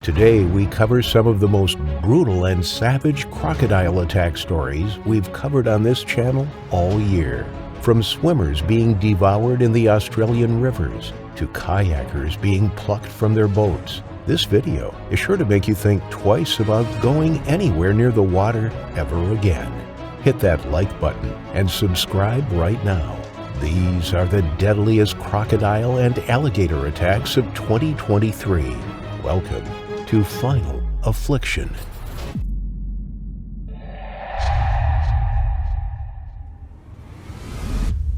Today, we cover some of the most brutal and savage crocodile attack stories we've covered on this channel all year. From swimmers being devoured in the Australian rivers to kayakers being plucked from their boats, this video is sure to make you think twice about going anywhere near the water ever again. Hit that like button and subscribe right now. These are the deadliest crocodile and alligator attacks of 2023. Welcome to Final Affliction.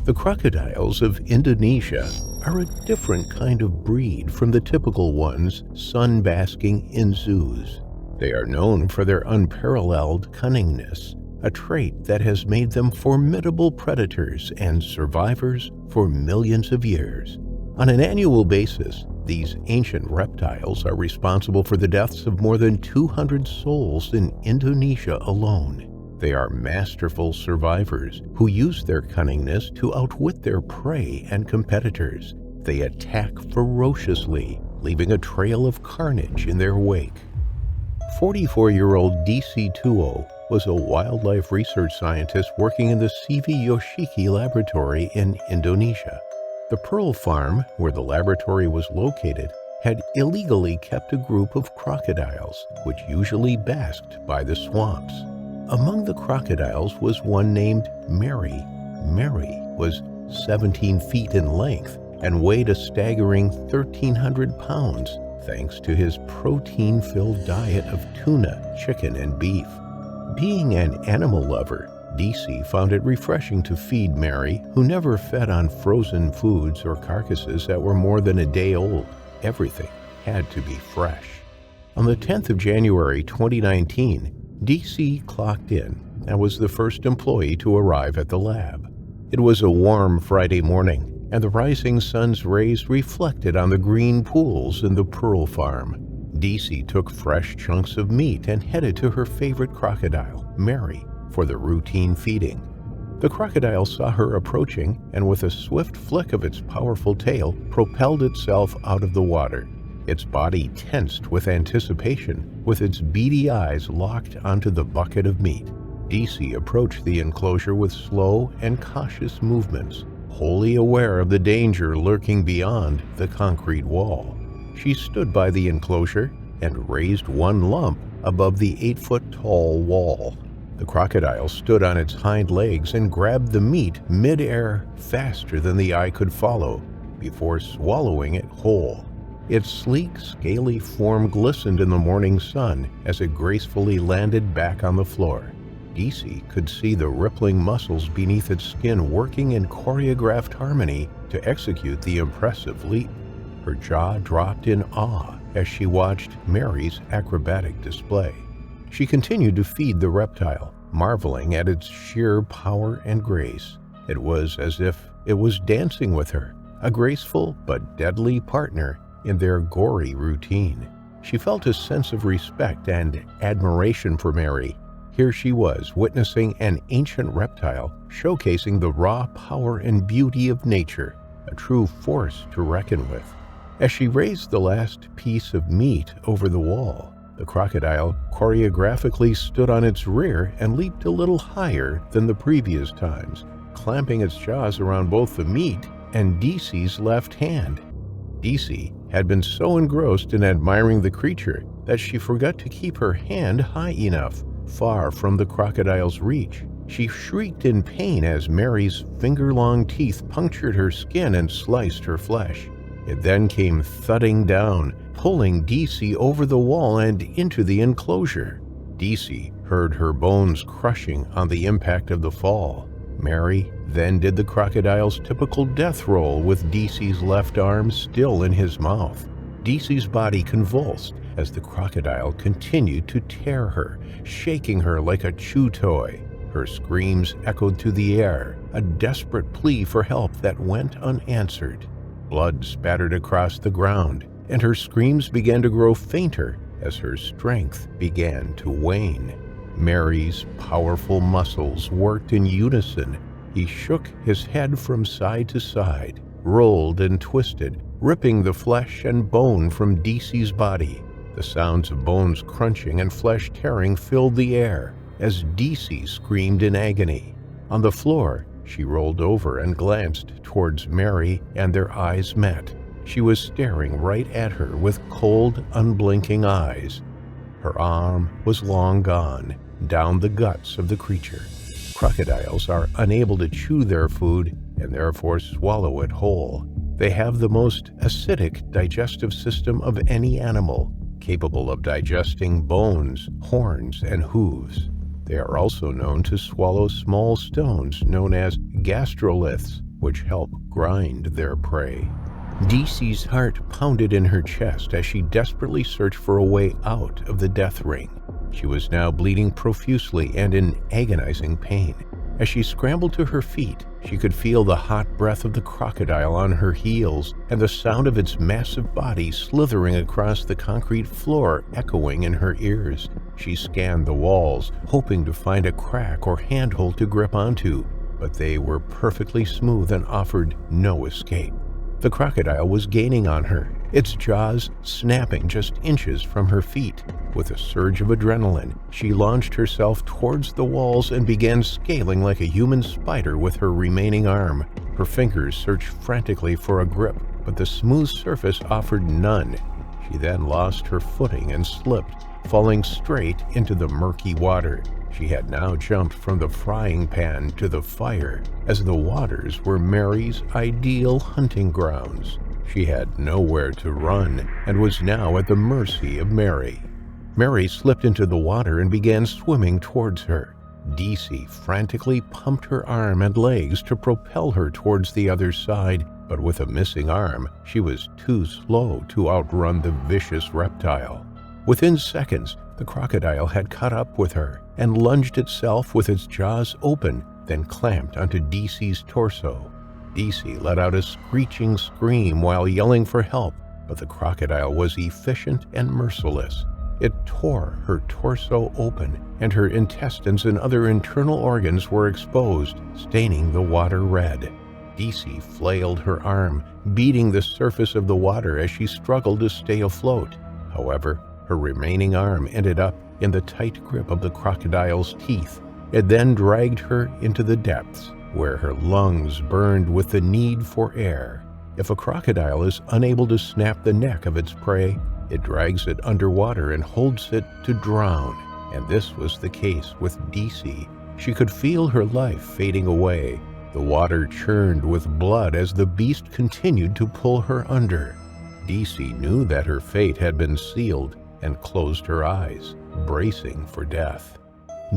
The crocodiles of Indonesia are a different kind of breed from the typical ones sun-basking in zoos. They are known for their unparalleled cunningness, a trait that has made them formidable predators and survivors for millions of years. On an annual basis, these ancient reptiles are responsible for the deaths of more than 200 souls in Indonesia alone. They are masterful survivors who use their cunningness to outwit their prey and competitors. They attack ferociously, leaving a trail of carnage in their wake. 44-year-old Deasy Tuwo was a wildlife research scientist working in the CV Yoshiki laboratory in Indonesia. The Pearl Farm, where the laboratory was located, had illegally kept a group of crocodiles, which usually basked by the swamps. Among the crocodiles was one named Mary. Mary was 17 feet in length and weighed a staggering 1,300 pounds, thanks to his protein-filled diet of tuna, chicken, and beef. Being an animal lover, Deasy found it refreshing to feed Mary, who never fed on frozen foods or carcasses that were more than a day old. Everything had to be fresh. On the 10th of January 2019, Deasy clocked in and was the first employee to arrive at the lab. It was a warm Friday morning, and the rising sun's rays reflected on the green pools in the Pearl Farm. Deasy took fresh chunks of meat and headed to her favorite crocodile, Mary, for the routine feeding. The crocodile saw her approaching and with a swift flick of its powerful tail propelled itself out of the water. Its body tensed with anticipation, with its beady eyes locked onto the bucket of meat. Deasy approached the enclosure with slow and cautious movements, wholly aware of the danger lurking beyond the concrete wall. She stood by the enclosure and raised one lump above the 8-foot-tall wall. The crocodile stood on its hind legs and grabbed the meat mid-air faster than the eye could follow, before swallowing it whole. Its sleek, scaly form glistened in the morning sun as it gracefully landed back on the floor. Deasy could see the rippling muscles beneath its skin working in choreographed harmony to execute the impressive leap. Her jaw dropped in awe as she watched Mary's acrobatic display. She continued to feed the reptile, marveling at its sheer power and grace. It was as if it was dancing with her, a graceful but deadly partner in their gory routine. She felt a sense of respect and admiration for Mary. Here she was, witnessing an ancient reptile showcasing the raw power and beauty of nature, a true force to reckon with. As she raised the last piece of meat over the wall, the crocodile choreographically stood on its rear and leaped a little higher than the previous times, clamping its jaws around both the meat and Deasy's left hand. Deasy had been so engrossed in admiring the creature that she forgot to keep her hand high enough, far from the crocodile's reach. She shrieked in pain as Mary's finger-long teeth punctured her skin and sliced her flesh. It then came thudding down, pulling Deasy over the wall and into the enclosure. Deasy heard her bones crushing on the impact of the fall. Mary then did the crocodile's typical death roll with Deasy's left arm still in his mouth. Deasy's body convulsed as the crocodile continued to tear her, shaking her like a chew toy. Her screams echoed through the air, a desperate plea for help that went unanswered. Blood spattered across the ground, and her screams began to grow fainter as her strength began to wane. Mary's powerful muscles worked in unison. He shook his head from side to side, rolled and twisted, ripping the flesh and bone from Deasy's body. The sounds of bones crunching and flesh tearing filled the air as Deasy screamed in agony. On the floor, she rolled over and glanced towards Mary, and their eyes met. She was staring right at her with cold, unblinking eyes. Her arm was long gone, down the guts of the creature. Crocodiles are unable to chew their food and therefore swallow it whole. They have the most acidic digestive system of any animal, capable of digesting bones, horns, and hooves. They are also known to swallow small stones known as gastroliths, which help grind their prey. Deasy's heart pounded in her chest as she desperately searched for a way out of the death ring. She was now bleeding profusely and in agonizing pain. As she scrambled to her feet, she could feel the hot breath of the crocodile on her heels and the sound of its massive body slithering across the concrete floor echoing in her ears. She scanned the walls, hoping to find a crack or handhold to grip onto, but they were perfectly smooth and offered no escape. The crocodile was gaining on her, its jaws snapping just inches from her feet. With a surge of adrenaline, she launched herself towards the walls and began scaling like a human spider with her remaining arm. Her fingers searched frantically for a grip, but the smooth surface offered none. She then lost her footing and slipped, falling straight into the murky water. She had now jumped from the frying pan to the fire, as the waters were Mary's ideal hunting grounds. She had nowhere to run and was now at the mercy of Mary. Mary slipped into the water and began swimming towards her. Deasy frantically pumped her arm and legs to propel her towards the other side, but with a missing arm, she was too slow to outrun the vicious reptile. Within seconds, the crocodile had caught up with her and lunged itself with its jaws open, then clamped onto Deasy's torso. Deasy let out a screeching scream while yelling for help, but the crocodile was efficient and merciless. It tore her torso open, and her intestines and other internal organs were exposed, staining the water red. Deasy flailed her arm, beating the surface of the water as she struggled to stay afloat. However, her remaining arm ended up in the tight grip of the crocodile's teeth. It then dragged her into the depths, where her lungs burned with the need for air. If a crocodile is unable to snap the neck of its prey, it drags it underwater and holds it to drown. And this was the case with Deasy. She could feel her life fading away. The water churned with blood as the beast continued to pull her under. Deasy knew that her fate had been sealed and closed her eyes, bracing for death.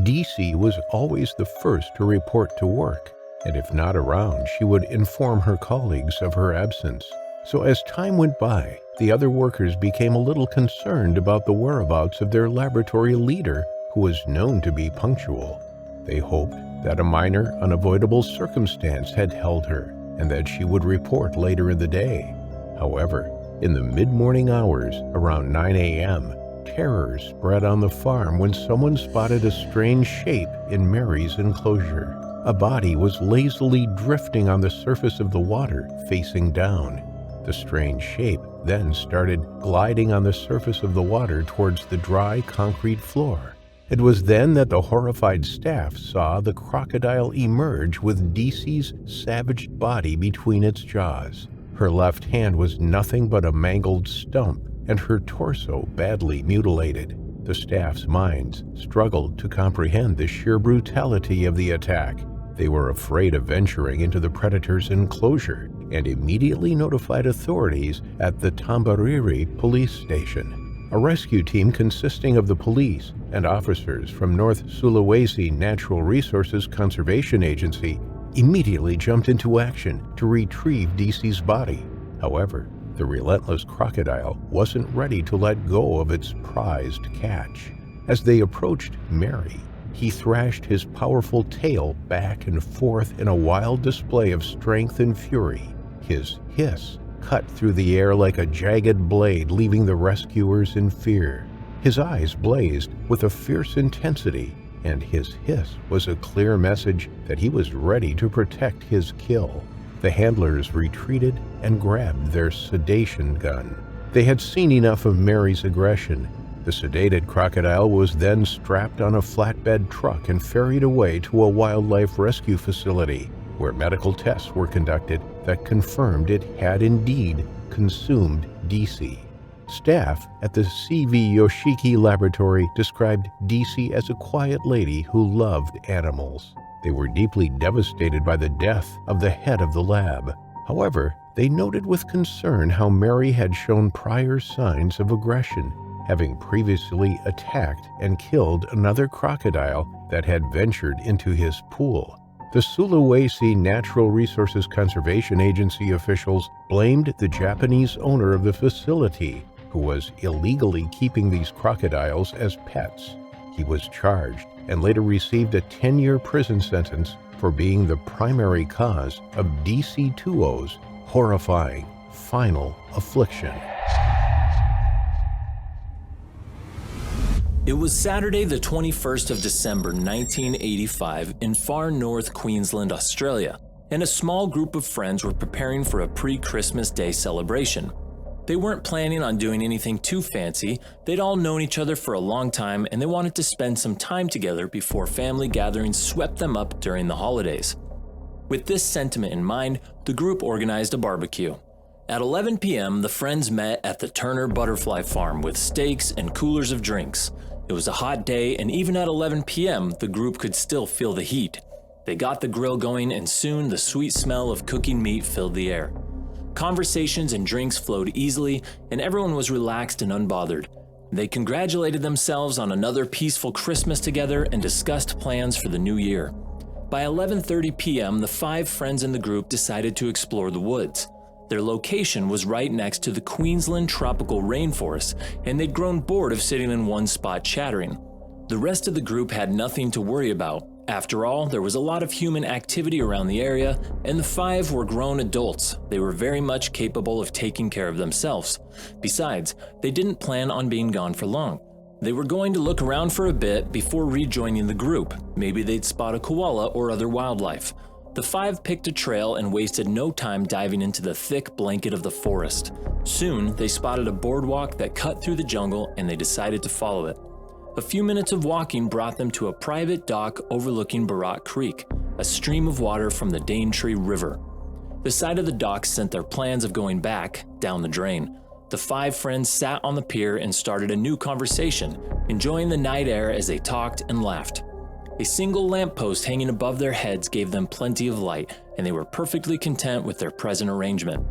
Deasy was always the first to report to work, and if not around, she would inform her colleagues of her absence. So as time went by, the other workers became a little concerned about the whereabouts of their laboratory leader, who was known to be punctual. They hoped that a minor, unavoidable circumstance had held her, and that she would report later in the day. However, in the mid-morning hours, around 9 a.m., terror spread on the farm when someone spotted a strange shape in Mary's enclosure. A body was lazily drifting on the surface of the water, facing down. The strange shape then started gliding on the surface of the water towards the dry concrete floor. It was then that the horrified staff saw the crocodile emerge with Deasy's savaged body between its jaws. Her left hand was nothing but a mangled stump, and her torso badly mutilated. The staff's minds struggled to comprehend the sheer brutality of the attack. They were afraid of venturing into the predator's enclosure and immediately notified authorities at the Tambariri police station. A rescue team consisting of the police and officers from North Sulawesi Natural Resources Conservation Agency immediately jumped into action to retrieve Deasy's body. However, the relentless crocodile wasn't ready to let go of its prized catch. As they approached Mary, he thrashed his powerful tail back and forth in a wild display of strength and fury. His hiss cut through the air like a jagged blade, leaving the rescuers in fear. His eyes blazed with a fierce intensity, and his hiss was a clear message that he was ready to protect his kill. The handlers retreated and grabbed their sedation gun. They had seen enough of Mary's aggression. The sedated crocodile was then strapped on a flatbed truck and ferried away to a wildlife rescue facility, where medical tests were conducted that confirmed it had indeed consumed Deasy. Staff at the CV Yoshiki laboratory described Deasy as a quiet lady who loved animals. They were deeply devastated by the death of the head of the lab. However, they noted with concern how Mary had shown prior signs of aggression, having previously attacked and killed another crocodile that had ventured into his pool. The Sulawesi Natural Resources Conservation Agency officials blamed the Japanese owner of the facility, who was illegally keeping these crocodiles as pets. He was charged and later received a 10-year prison sentence for being the primary cause of DC Tuwo's horrifying final affliction. It was Saturday the 21st of December 1985 in far north Queensland, Australia, and a small group of friends were preparing for a pre-Christmas Day celebration. They weren't planning on doing anything too fancy. They'd all known each other for a long time and they wanted to spend some time together before family gatherings swept them up during the holidays. With this sentiment in mind, the group organized a barbecue. At 11 p.m., the friends met at the Turner Butterfly Farm with steaks and coolers of drinks. It was a hot day, and even at 11 p.m., the group could still feel the heat. They got the grill going, and soon the sweet smell of cooking meat filled the air. Conversations and drinks flowed easily, and everyone was relaxed and unbothered. They congratulated themselves on another peaceful Christmas together and discussed plans for the new year. By 11:30 p.m., the 5 friends in the group decided to explore the woods. Their location was right next to the Queensland tropical rainforest, and they'd grown bored of sitting in one spot chattering. The rest of the group had nothing to worry about. After all, there was a lot of human activity around the area, and the 5 were grown adults. They were very much capable of taking care of themselves. Besides, they didn't plan on being gone for long. They were going to look around for a bit before rejoining the group. Maybe they'd spot a koala or other wildlife. The 5 picked a trail and wasted no time diving into the thick blanket of the forest. Soon, they spotted a boardwalk that cut through the jungle and they decided to follow it. A few minutes of walking brought them to a private dock overlooking Wruck Creek, a stream of water from the Daintree River. The sight of the dock sent their plans of going back down the drain. The 5 friends sat on the pier and started a new conversation, enjoying the night air as they talked and laughed. A single lamppost hanging above their heads gave them plenty of light, and they were perfectly content with their present arrangement.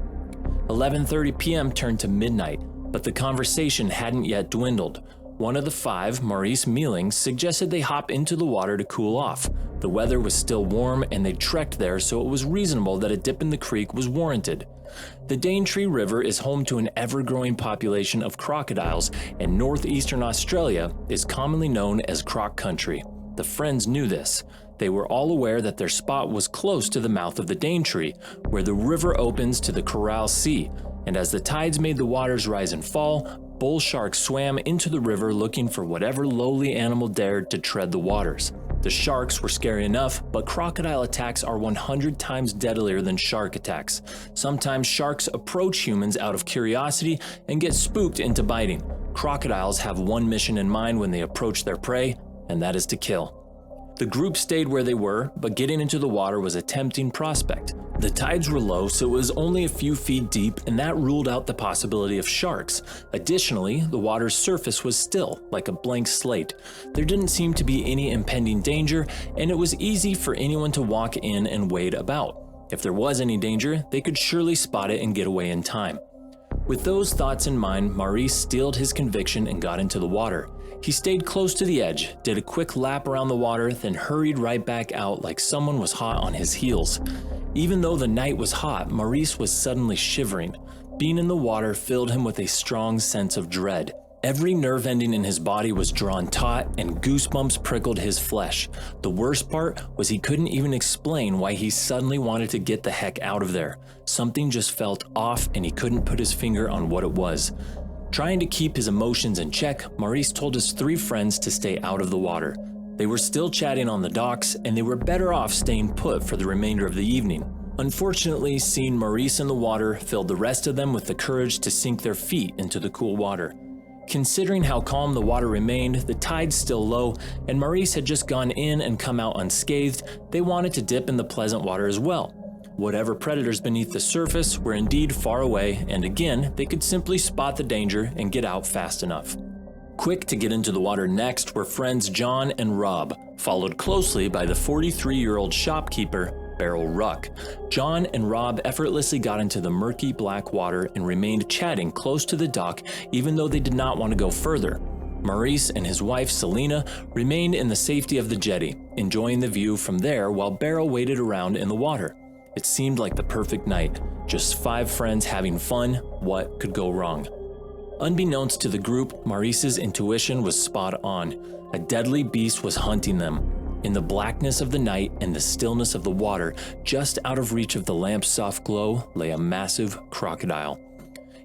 11:30 p.m. turned to midnight, but the conversation hadn't yet dwindled. One of the 5, Maurice Mealing, suggested they hop into the water to cool off. The weather was still warm and they trekked there, so it was reasonable that a dip in the creek was warranted. The Daintree River is home to an ever-growing population of crocodiles, and northeastern Australia is commonly known as croc country. The friends knew this. They were all aware that their spot was close to the mouth of the Daintree, where the river opens to the Coral Sea, and as the tides made the waters rise and fall, bull sharks swam into the river looking for whatever lowly animal dared to tread the waters. The sharks were scary enough, but crocodile attacks are 100 times deadlier than shark attacks. Sometimes sharks approach humans out of curiosity and get spooked into biting. Crocodiles have one mission in mind when they approach their prey, and that is to kill. The group stayed where they were, but getting into the water was a tempting prospect. The tides were low, so it was only a few feet deep, and that ruled out the possibility of sharks. Additionally, the water's surface was still, like a blank slate. There didn't seem to be any impending danger, and it was easy for anyone to walk in and wade about. If there was any danger, they could surely spot it and get away in time. With those thoughts in mind, Maurice steeled his conviction and got into the water. He stayed close to the edge, did a quick lap around the water, then hurried right back out like someone was hot on his heels. Even though the night was hot, Maurice was suddenly shivering. Being in the water filled him with a strong sense of dread. Every nerve ending in his body was drawn taut and goosebumps prickled his flesh. The worst part was he couldn't even explain why he suddenly wanted to get the heck out of there. Something just felt off and he couldn't put his finger on what it was. Trying to keep his emotions in check, Maurice told his 3 friends to stay out of the water. They were still chatting on the docks and they were better off staying put for the remainder of the evening. Unfortunately, seeing Maurice in the water filled the rest of them with the courage to sink their feet into the cool water. Considering how calm the water remained, the tide still low, and Maurice had just gone in and come out unscathed, they wanted to dip in the pleasant water as well. Whatever predators beneath the surface were indeed far away, and again, they could simply spot the danger and get out fast enough. Quick to get into the water next were friends John and Rob, followed closely by the 43-year-old shopkeeper, Beryl Wruck. John and Rob effortlessly got into the murky black water and remained chatting close to the dock even though they did not want to go further. Maurice and his wife Selena remained in the safety of the jetty, enjoying the view from there while Beryl waited around in the water. It seemed like the perfect night, just 5 friends having fun. What could go wrong? Unbeknownst to the group, Maurice's intuition was spot on. A deadly beast was hunting them. In the blackness of the night and the stillness of the water, just out of reach of the lamp's soft glow, lay a massive crocodile.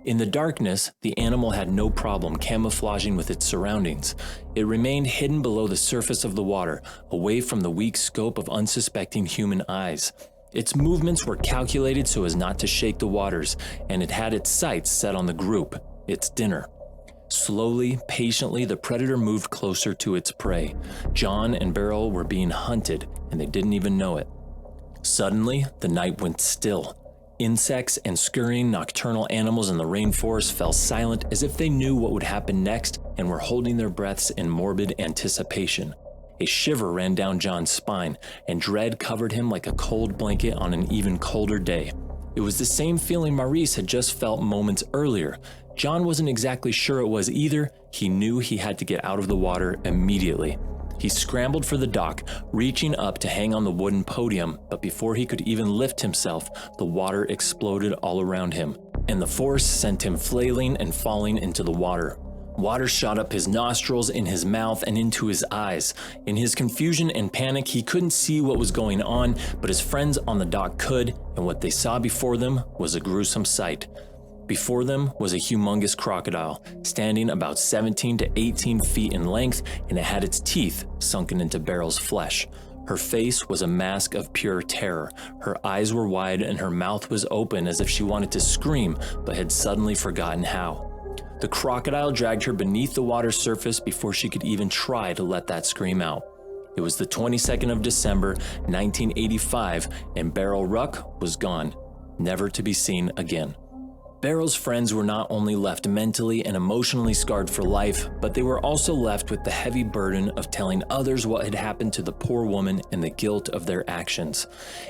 In the darkness, the animal had no problem camouflaging with its surroundings. It remained hidden below the surface of the water, away from the weak scope of unsuspecting human eyes. Its movements were calculated so as not to shake the waters, and it had its sights set on the group, its dinner. Slowly, patiently, the predator moved closer to its prey. John and Beryl were being hunted, and they didn't even know it. Suddenly, the night went still. Insects and scurrying nocturnal animals in the rainforest fell silent as if they knew what would happen next and were holding their breaths in morbid anticipation. A shiver ran down John's spine, and dread covered him like a cold blanket on an even colder day. It was the same feeling Maurice had just felt moments earlier. John wasn't exactly sure it was either. He knew he had to get out of the water immediately. He scrambled for the dock, reaching up to hang on the wooden podium, but before he could even lift himself, the water exploded all around him, and the force sent him flailing and falling into the water. Water shot up his nostrils, in his mouth, and into his eyes. In his confusion and panic, he couldn't see what was going on, but his friends on the dock could, and what they saw before them was a gruesome sight. Before them was a humongous crocodile, standing about 17 to 18 feet in length, and it had its teeth sunken into Beryl's flesh. Her face was a mask of pure terror. Her eyes were wide and her mouth was open as if she wanted to scream, but had suddenly forgotten how. The crocodile dragged her beneath the water's surface before she could even try to let that scream out. It was the 22nd of December, 1985, and Beryl Wruck was gone, never to be seen again. Beryl's friends were not only left mentally and emotionally scarred for life, but they were also left with the heavy burden of telling others what had happened to the poor woman and the guilt of their actions.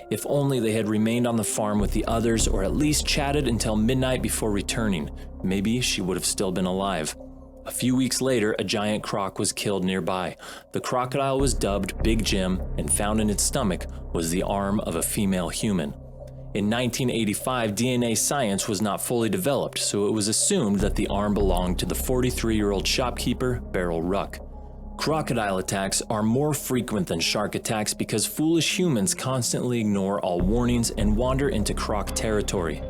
If only they had remained on the farm with the others, or at least chatted until midnight before returning, maybe she would have still been alive. A few weeks later, a giant croc was killed nearby. The crocodile was dubbed Big Jim, and found in its stomach was the arm of a female human. In 1985, DNA science was not fully developed, so it was assumed that the arm belonged to the 43-year-old shopkeeper, Beryl Wruck. Crocodile attacks are more frequent than shark attacks because foolish humans constantly ignore all warnings and wander into croc territory.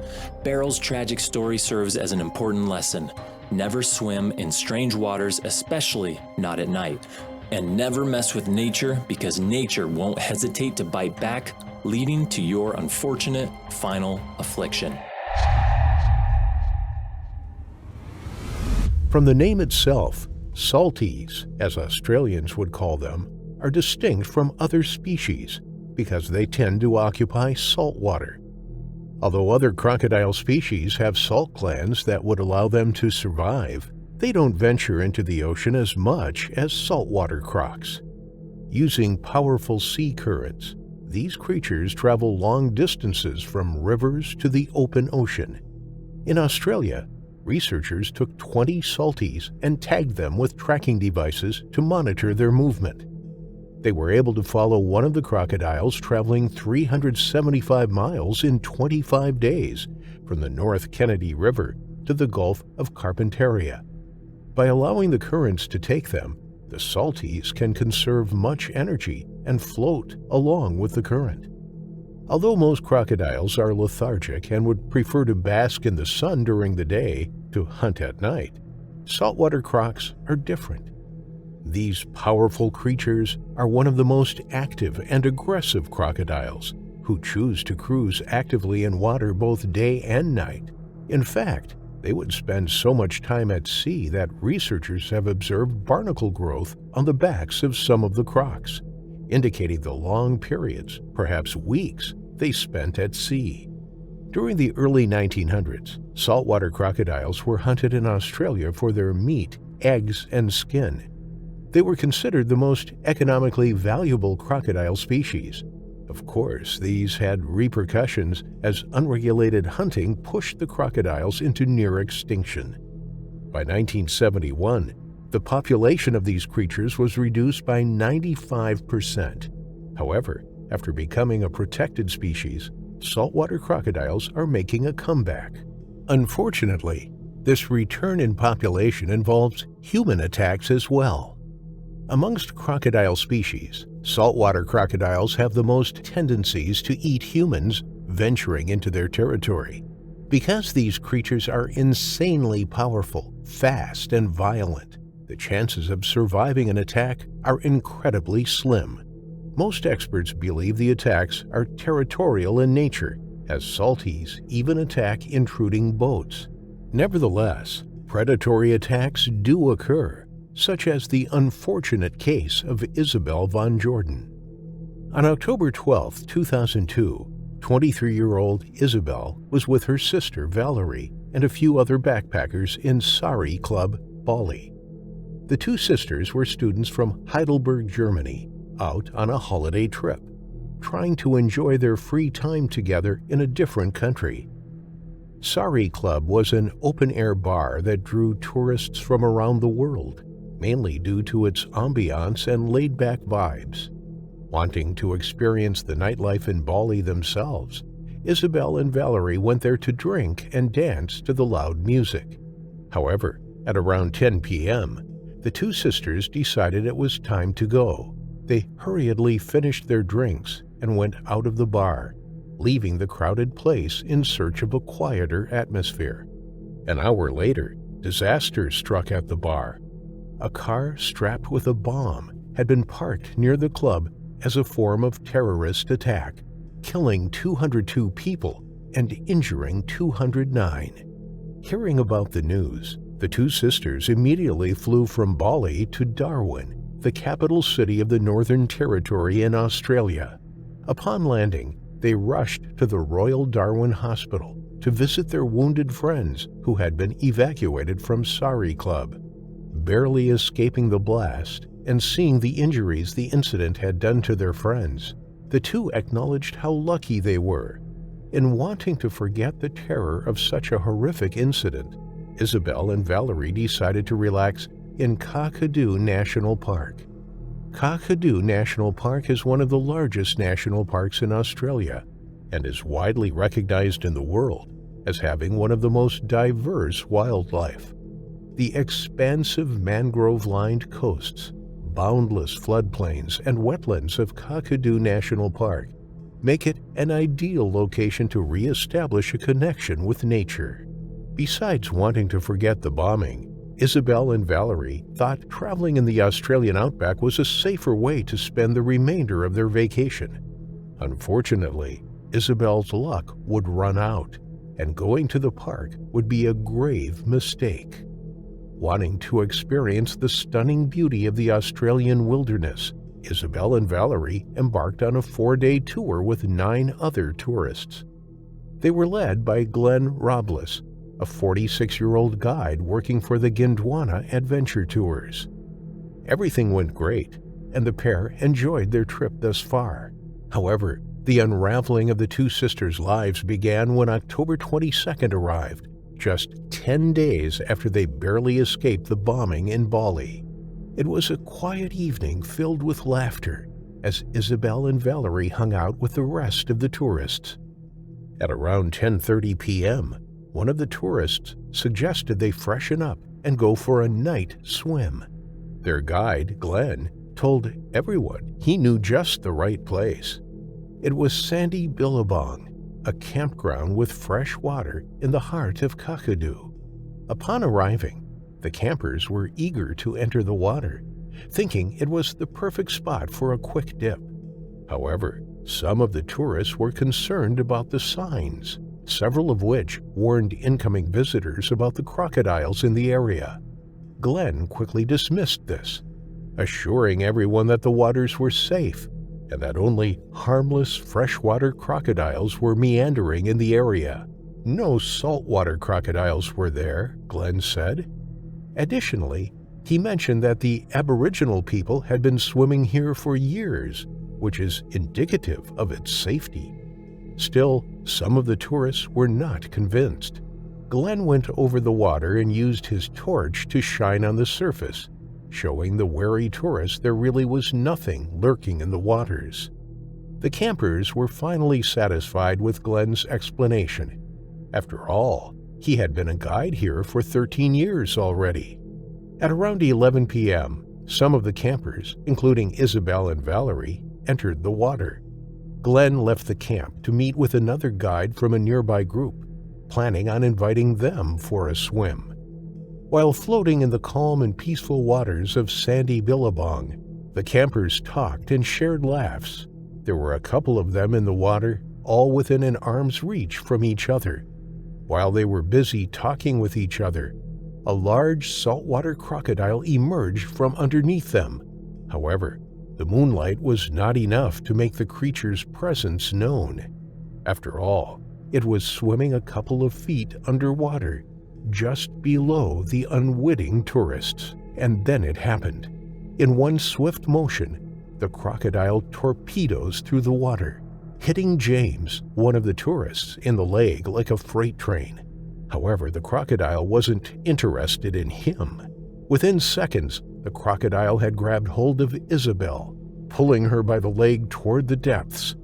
Beryl's tragic story serves as an important lesson. Never swim in strange waters, especially not at night. And never mess with nature, because nature won't hesitate to bite back, leading to your unfortunate final affliction. From the name itself, salties, as Australians would call them, are distinct from other species because they tend to occupy salt water. Although other crocodile species have salt glands that would allow them to survive, they don't venture into the ocean as much as saltwater crocs. Using powerful sea currents, these creatures travel long distances from rivers to the open ocean. In Australia, researchers took 20 salties and tagged them with tracking devices to monitor their movement. They were able to follow one of the crocodiles traveling 375 miles in 25 days from the North Kennedy River to the Gulf of Carpentaria. By allowing the currents to take them, the salties can conserve much energy and float along with the current. Although most crocodiles are lethargic and would prefer to bask in the sun during the day to hunt at night, saltwater crocs are different. These powerful creatures are one of the most active and aggressive crocodiles, who choose to cruise actively in water both day and night. In fact, they would spend so much time at sea that researchers have observed barnacle growth on the backs of some of the crocs, indicating the long periods, perhaps weeks, they spent at sea. During the early 1900s, saltwater crocodiles were hunted in Australia for their meat, eggs, and skin. They were considered the most economically valuable crocodile species. Of course, these had repercussions as unregulated hunting pushed the crocodiles into near extinction. By 1971, the population of these creatures was reduced by 95%. However, after becoming a protected species, saltwater crocodiles are making a comeback. Unfortunately, this return in population involves human attacks as well. Amongst crocodile species, saltwater crocodiles have the most tendencies to eat humans venturing into their territory. Because these creatures are insanely powerful, fast, and violent, the chances of surviving an attack are incredibly slim. Most experts believe the attacks are territorial in nature, as salties even attack intruding boats. Nevertheless, predatory attacks do occur, such as the unfortunate case of Isabel von Jordan. On October 12, 2002, 23-year-old Isabel was with her sister Valerie and a few other backpackers in Sari Club, Bali. The two sisters were students from Heidelberg, Germany, out on a holiday trip, trying to enjoy their free time together in a different country. Sari Club was an open-air bar that drew tourists from around the world, mainly due to its ambiance and laid-back vibes. Wanting to experience the nightlife in Bali themselves, Isabel and Valerie went there to drink and dance to the loud music. However, at around 10 p.m., the two sisters decided it was time to go. They hurriedly finished their drinks and went out of the bar, leaving the crowded place in search of a quieter atmosphere. An hour later, disaster struck at the bar. A car strapped with a bomb had been parked near the club as a form of terrorist attack, killing 202 people and injuring 209. Hearing about the news, the two sisters immediately flew from Bali to Darwin, the capital city of the Northern Territory in Australia. Upon landing, they rushed to the Royal Darwin Hospital to visit their wounded friends who had been evacuated from Sari Club. Barely escaping the blast and seeing the injuries the incident had done to their friends, the two acknowledged how lucky they were. In wanting to forget the terror of such a horrific incident, Isabel and Valerie decided to relax in Coetzee National Park. Coetzee National Park is one of the largest national parks in Australia and is widely recognized in the world as having one of the most diverse wildlife. The expansive mangrove-lined coasts, boundless floodplains, and wetlands of Coetzee National Park make it an ideal location to re-establish a connection with nature. Besides wanting to forget the bombing, Isabel and Valerie thought traveling in the Australian outback was a safer way to spend the remainder of their vacation. Unfortunately, Isabel's luck would run out, and going to the park would be a grave mistake. Wanting to experience the stunning beauty of the Australian wilderness, Isabel and Valerie embarked on a 4-day tour with 9 other tourists. They were led by Glenn Robles, a 46-year-old guide working for the Gondwana Adventure Tours. Everything went great, and the pair enjoyed their trip thus far. However, the unraveling of the two sisters' lives began when October 22nd arrived, just 10 days after they barely escaped the bombing in Bali. It was a quiet evening filled with laughter as Isabel and Valerie hung out with the rest of the tourists. At around 10:30 p.m., one of the tourists suggested they freshen up and go for a night swim. Their guide, Glenn, told everyone he knew just the right place. It was Sandy Billabong, a campground with fresh water in the heart of Coetzee. Upon arriving, the campers were eager to enter the water, thinking it was the perfect spot for a quick dip. However, Some of the tourists were concerned about the signs, several of which warned incoming visitors about the crocodiles in the area. Glenn quickly dismissed this, assuring everyone that the waters were safe and that only harmless freshwater crocodiles were meandering in the area. No saltwater crocodiles were there, Glenn said. Additionally, he mentioned that the Aboriginal people had been swimming here for years, which is indicative of its safety. Still, some of the tourists were not convinced. Glenn went over the water and used his torch to shine on the surface, showing the wary tourists there really was nothing lurking in the waters. The campers were finally satisfied with Glenn's explanation. After all, he had been a guide here for 13 years already. At around 11 p.m., some of the campers, including Isabel and Valerie, entered the water. Glenn left the camp to meet with another guide from a nearby group, planning on inviting them for a swim. While floating in the calm and peaceful waters of sandy Billabong, the campers talked and shared laughs. There were a couple of them in the water, all within an arm's reach from each other. While they were busy talking with each other, a large saltwater crocodile emerged from underneath them. However, the moonlight was not enough to make the creature's presence known. After all, it was swimming a couple of feet underwater, just below the unwitting tourists. And then it happened. In one swift motion, the crocodile torpedoes through the water, hitting James, one of the tourists, in the leg like a freight train. However, the crocodile wasn't interested in him. Within seconds, the crocodile had grabbed hold of Isabel, pulling her by the leg toward the depths.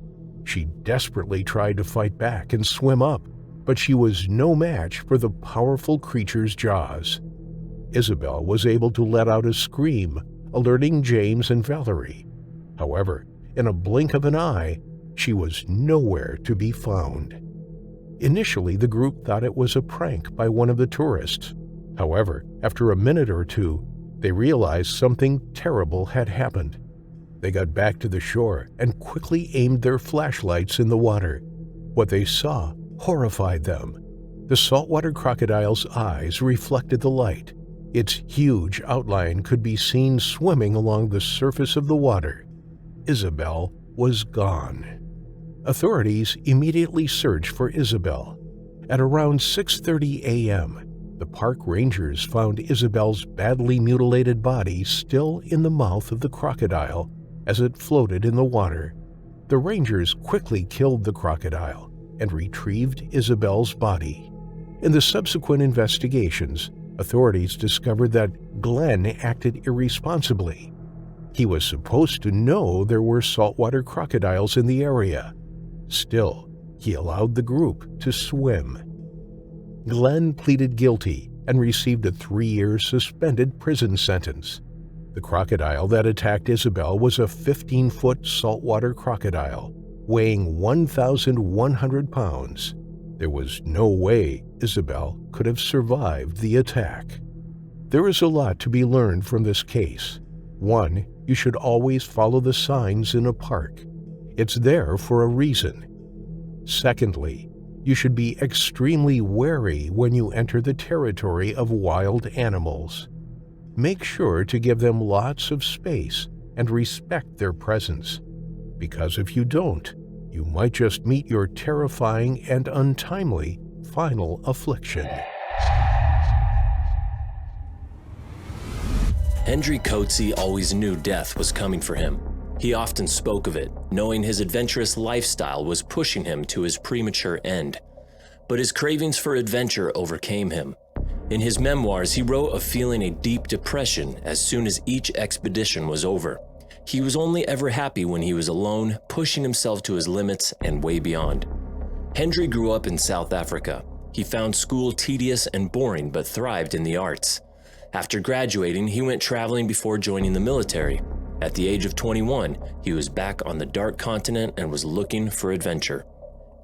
She desperately tried to fight back and swim up, but she was no match for the powerful creature's jaws. Isabel was able to let out a scream, alerting James and Valerie. However, in a blink of an eye, she was nowhere to be found. Initially, the group thought it was a prank by one of the tourists. However, after a minute or two, they realized something terrible had happened. They got back to the shore and quickly aimed their flashlights in the water. What they saw horrified them. The saltwater crocodile's eyes reflected the light. Its huge outline could be seen swimming along the surface of the water. Isabel was gone. Authorities immediately searched for Isabel. At around 6:30 a.m., the park rangers found Isabel's badly mutilated body still in the mouth of the crocodile as it floated in the water. The rangers quickly killed the crocodile and retrieved Isabel's body. In the subsequent investigations, authorities discovered that Glenn acted irresponsibly. He was supposed to know there were saltwater crocodiles in the area. Still, he allowed the group to swim. Glenn pleaded guilty and received a 3-year suspended prison sentence. The crocodile that attacked Isabel was a 15-foot saltwater crocodile, weighing 1,100 pounds. There was no way Isabel could have survived the attack. There is a lot to be learned from this case. 1, you should always follow the signs in a park. It's there for a reason. Secondly, you should be extremely wary when you enter the territory of wild animals. Make sure to give them lots of space and respect their presence, because if you don't, you might just meet your terrifying and untimely final affliction. Hendri Coetzee always knew death was coming for him. He often spoke of it, knowing his adventurous lifestyle was pushing him to his premature end. But his cravings for adventure overcame him. In his memoirs, he wrote of feeling a deep depression as soon as each expedition was over. He was only ever happy when he was alone, pushing himself to his limits and way beyond. Hendri grew up in South Africa. He found school tedious and boring, but thrived in the arts. After graduating, he went traveling before joining the military. At the age of 21, he was back on the dark continent and was looking for adventure.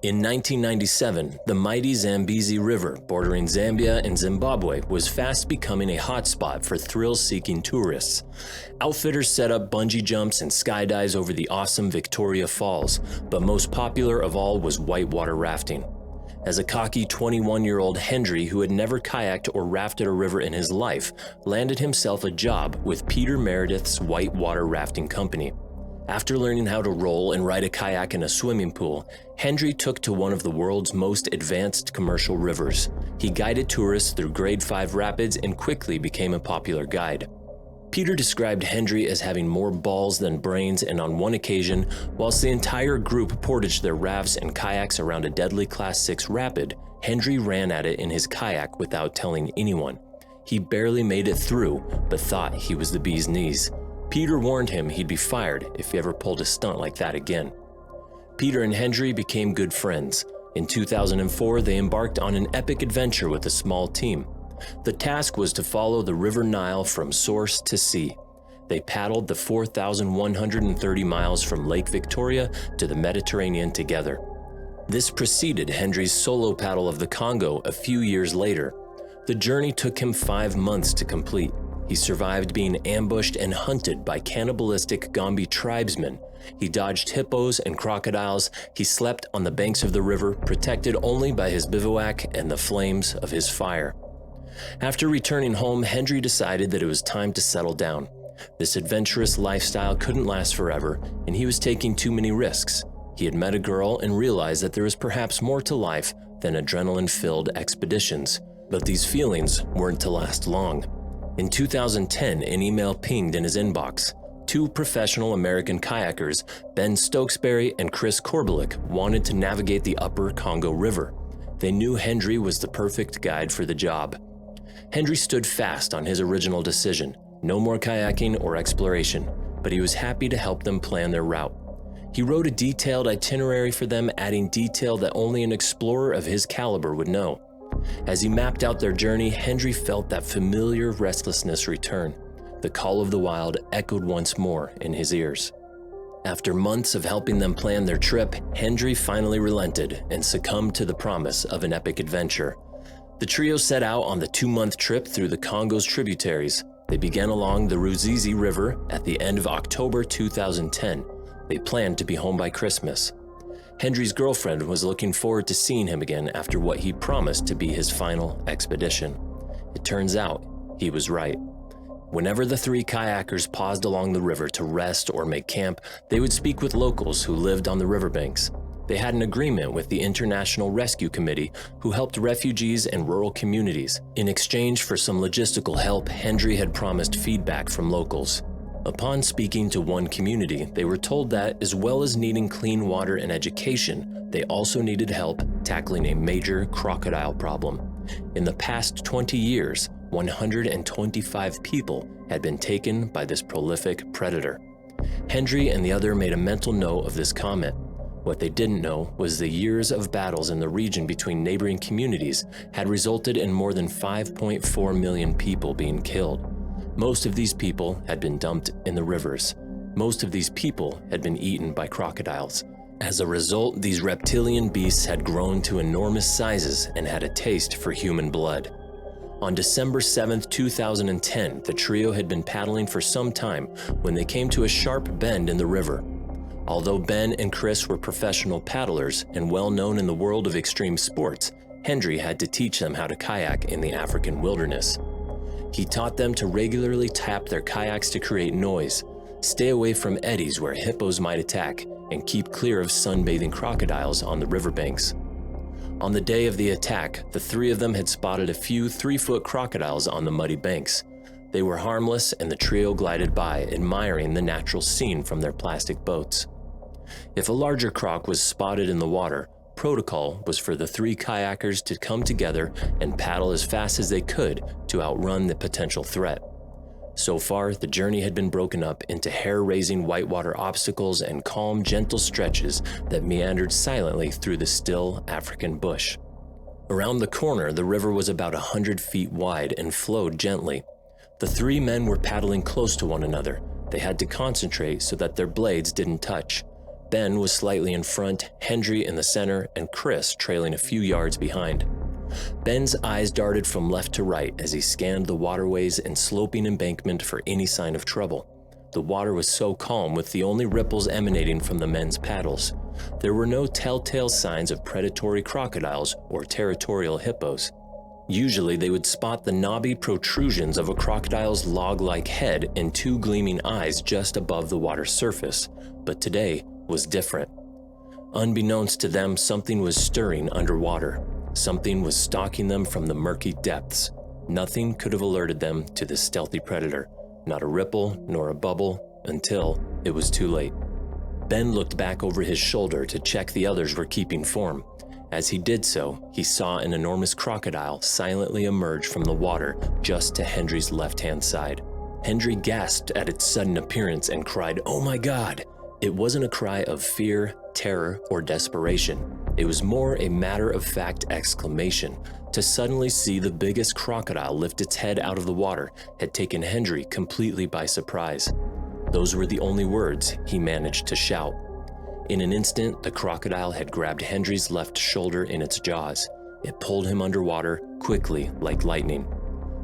In 1997, the mighty Zambezi River, bordering Zambia and Zimbabwe, was fast becoming a hotspot for thrill-seeking tourists. Outfitters set up bungee jumps and skydives over the awesome Victoria Falls, but most popular of all was whitewater rafting. As a cocky 21-year-old Hendri, who had never kayaked or rafted a river in his life, landed himself a job with Peter Meredith's whitewater rafting company. After learning how to roll and ride a kayak in a swimming pool, Hendri took to one of the world's most advanced commercial rivers. He guided tourists through Grade 5 rapids and quickly became a popular guide. Peter described Hendri as having more balls than brains, and on one occasion, whilst the entire group portaged their rafts and kayaks around a deadly Class 6 rapid, Hendri ran at it in his kayak without telling anyone. He barely made it through, but thought he was the bee's knees. Peter warned him he'd be fired if he ever pulled a stunt like that again. Peter and Hendri became good friends. In 2004, they embarked on an epic adventure with a small team. The task was to follow the River Nile from source to sea. They paddled the 4,130 miles from Lake Victoria to the Mediterranean together. This preceded Hendri's solo paddle of the Congo a few years later. The journey took him 5 months to complete. He survived being ambushed and hunted by cannibalistic Gombe tribesmen. He dodged hippos and crocodiles. He slept on the banks of the river, protected only by his bivouac and the flames of his fire. After returning home, Hendri decided that it was time to settle down. This adventurous lifestyle couldn't last forever, and he was taking too many risks. He had met a girl and realized that there was perhaps more to life than adrenaline-filled expeditions. But these feelings weren't to last long. In 2010, an email pinged in his inbox. 2 professional American kayakers, Ben Stokesbury and Chris Korbelik, wanted to navigate the upper Congo River. They knew Hendri was the perfect guide for the job. Hendri stood fast on his original decision, no more kayaking or exploration, but he was happy to help them plan their route. He wrote a detailed itinerary for them, adding detail that only an explorer of his caliber would know. As he mapped out their journey, Hendri felt that familiar restlessness return. The call of the wild echoed once more in his ears. After months of helping them plan their trip, Hendri finally relented and succumbed to the promise of an epic adventure. The trio set out on the 2-month trip through the Congo's tributaries. They began along the Ruzizi River at the end of October 2010. They planned to be home by Christmas. Hendri's girlfriend was looking forward to seeing him again after what he promised to be his final expedition. It turns out he was right. Whenever the 3 kayakers paused along the river to rest or make camp, they would speak with locals who lived on the riverbanks. They had an agreement with the International Rescue Committee, who helped refugees and rural communities. In exchange for some logistical help, Hendri had promised feedback from locals. Upon speaking to one community, they were told that, as well as needing clean water and education, they also needed help tackling a major crocodile problem. In the past 20 years, 125 people had been taken by this prolific predator. Hendri and the other made a mental note of this comment. What they didn't know was the years of battles in the region between neighboring communities had resulted in more than 5.4 million people being killed. Most of these people had been dumped in the rivers. Most of these people had been eaten by crocodiles. As a result, these reptilian beasts had grown to enormous sizes and had a taste for human blood. On December 7, 2010, the trio had been paddling for some time when they came to a sharp bend in the river. Although Ben and Chris were professional paddlers and well known in the world of extreme sports, Hendri had to teach them how to kayak in the African wilderness. He taught them to regularly tap their kayaks to create noise, stay away from eddies where hippos might attack, and keep clear of sunbathing crocodiles on the riverbanks. On the day of the attack, the 3 of them had spotted a few 3-foot crocodiles on the muddy banks. They were harmless, and the trio glided by, admiring the natural scene from their plastic boats. If a larger croc was spotted in the water, protocol was for the 3 kayakers to come together and paddle as fast as they could to outrun the potential threat. So far, the journey had been broken up into hair-raising whitewater obstacles and calm, gentle stretches that meandered silently through the still African bush. Around the corner, the river was about 100 feet wide and flowed gently. The 3 men were paddling close to one another. They had to concentrate so that their blades didn't touch. Ben was slightly in front, Hendri in the center, and Chris trailing a few yards behind. Ben's eyes darted from left to right as he scanned the waterways and sloping embankment for any sign of trouble. The water was so calm, with the only ripples emanating from the men's paddles. There were no telltale signs of predatory crocodiles or territorial hippos. Usually they would spot the knobby protrusions of a crocodile's log-like head and two gleaming eyes just above the water's surface, but today was different. Unbeknownst to them, something was stirring underwater. Something was stalking them from the murky depths. Nothing could have alerted them to this stealthy predator, not a ripple nor a bubble, until it was too late. Ben looked back over his shoulder to check the others were keeping form. As he did so, he saw an enormous crocodile silently emerge from the water just to Hendri's left-hand side. Hendri gasped at its sudden appearance and cried, "Oh my God!" It wasn't a cry of fear, terror, or desperation. It was more a matter-of-fact exclamation. To suddenly see the biggest crocodile lift its head out of the water had taken Hendri completely by surprise. Those were the only words he managed to shout. In an instant, the crocodile had grabbed Hendri's left shoulder in its jaws. It pulled him underwater quickly like lightning.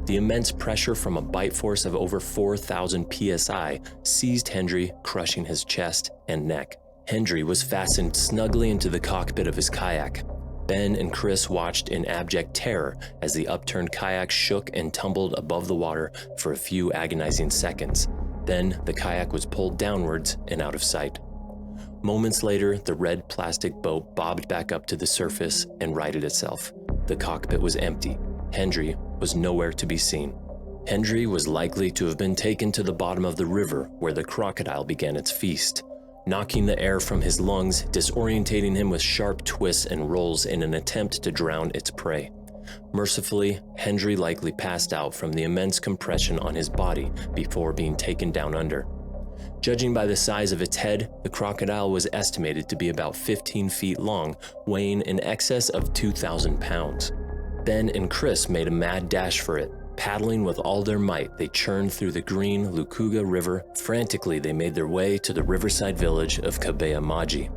The immense pressure from a bite force of over 4,000 psi seized Hendri, crushing his chest and neck. Hendri was fastened snugly into the cockpit of his kayak. Ben and Chris watched in abject terror as the upturned kayak shook and tumbled above the water for a few agonizing seconds. Then the kayak was pulled downwards and out of sight. Moments later, the red plastic boat bobbed back up to the surface and righted itself. The cockpit was empty. Hendri was nowhere to be seen. Hendri was likely to have been taken to the bottom of the river where the crocodile began its feast, knocking the air from his lungs, disorientating him with sharp twists and rolls in an attempt to drown its prey. Mercifully, Hendri likely passed out from the immense compression on his body before being taken down under. Judging by the size of its head, the crocodile was estimated to be about 15 feet long, weighing in excess of 2,000 pounds. Ben and Chris made a mad dash for it. Paddling with all their might, they churned through the green Lukuga River. Frantically, they made their way to the riverside village of Kabeamaji.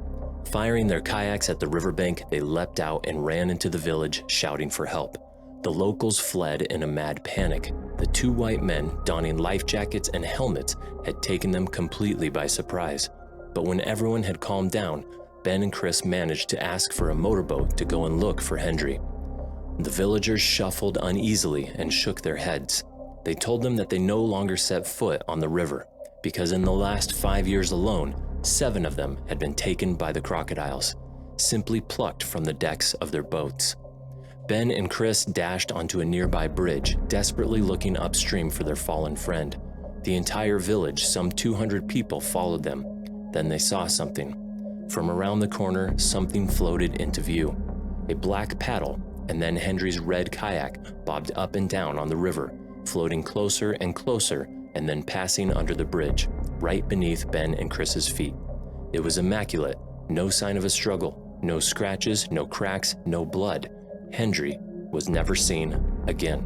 Firing their kayaks at the riverbank, they leapt out and ran into the village, shouting for help. The locals fled in a mad panic. The two white men, donning life jackets and helmets, had taken them completely by surprise. But when everyone had calmed down, Ben and Chris managed to ask for a motorboat to go and look for Hendri. The villagers shuffled uneasily and shook their heads. They told them that they no longer set foot on the river, because in the last 5 years alone, 7 of them had been taken by the crocodiles, simply plucked from the decks of their boats. Ben and Chris dashed onto a nearby bridge, desperately looking upstream for their fallen friend. The entire village, some 200 people, followed them. Then they saw something. From around the corner, something floated into view. A black paddle, and then Hendri's red kayak bobbed up and down on the river, floating closer and closer, and then passing under the bridge, right beneath Ben and Chris's feet. It was immaculate, no sign of a struggle, no scratches, no cracks, no blood. Hendri was never seen again.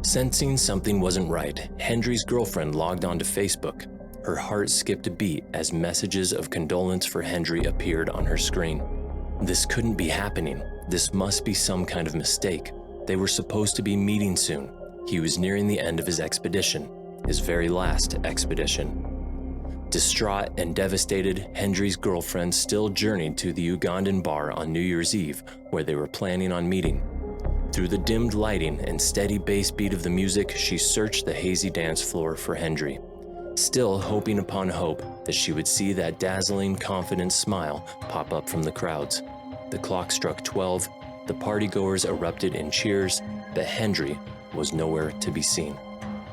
Sensing something wasn't right, Hendri's girlfriend logged onto Facebook. Her heart skipped a beat as messages of condolence for Hendri appeared on her screen. This couldn't be happening. This must be some kind of mistake. They were supposed to be meeting soon. He was nearing the end of his expedition, his very last expedition. Distraught and devastated, Hendri's girlfriend still journeyed to the Ugandan bar on New Year's Eve, where they were planning on meeting. Through the dimmed lighting and steady bass beat of the music, she searched the hazy dance floor for Hendri, still hoping upon hope that she would see that dazzling, confident smile pop up from the crowds. The clock struck 12, the partygoers erupted in cheers, but Hendri was nowhere to be seen.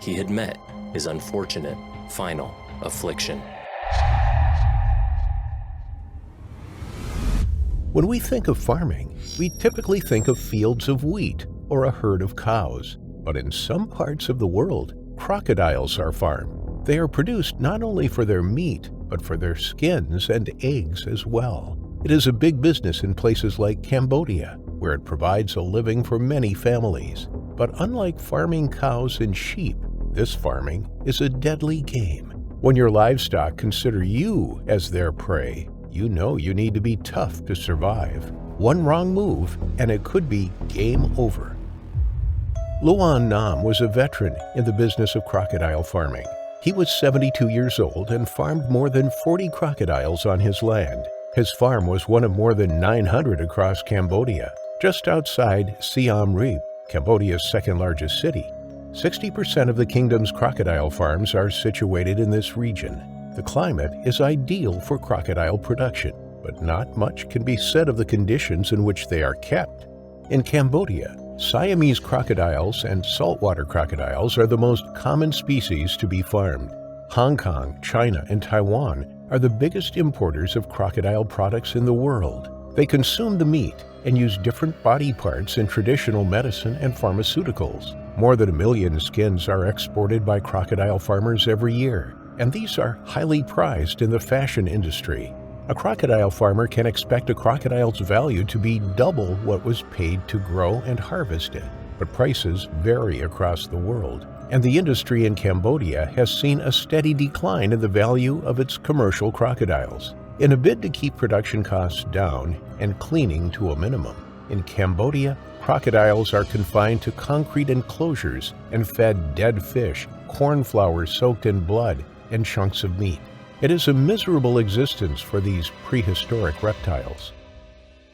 He had met his unfortunate, final affliction. When we think of farming, we typically think of fields of wheat or a herd of cows. But in some parts of the world, crocodiles are farmed. They are produced not only for their meat, but for their skins and eggs as well. It is a big business in places like Cambodia, where it provides a living for many families. But unlike farming cows and sheep, this farming is a deadly game. When your livestock consider you as their prey, you know you need to be tough to survive. One wrong move, and it could be game over. Luam Nam was a veteran in the business of crocodile farming. He was 72 years old and farmed more than 40 crocodiles on his land. His farm was one of more than 900 across Cambodia, just outside Siem Reap, Cambodia's second-largest city. 60% of the kingdom's crocodile farms are situated in this region. The climate is ideal for crocodile production, but not much can be said of the conditions in which they are kept. In Cambodia, Siamese crocodiles and saltwater crocodiles are the most common species to be farmed. Hong Kong, China, and Taiwan are the biggest importers of crocodile products in the world. They consume the meat and use different body parts in traditional medicine and pharmaceuticals. More than 1 million skins are exported by crocodile farmers every year, and these are highly prized in the fashion industry. A crocodile farmer can expect a crocodile's value to be double what was paid to grow and harvest it, but prices vary across the world, and the industry in Cambodia has seen a steady decline in the value of its commercial crocodiles. In a bid to keep production costs down and cleaning to a minimum, in Cambodia, crocodiles are confined to concrete enclosures and fed dead fish, corn flour soaked in blood, and chunks of meat. It is a miserable existence for these prehistoric reptiles.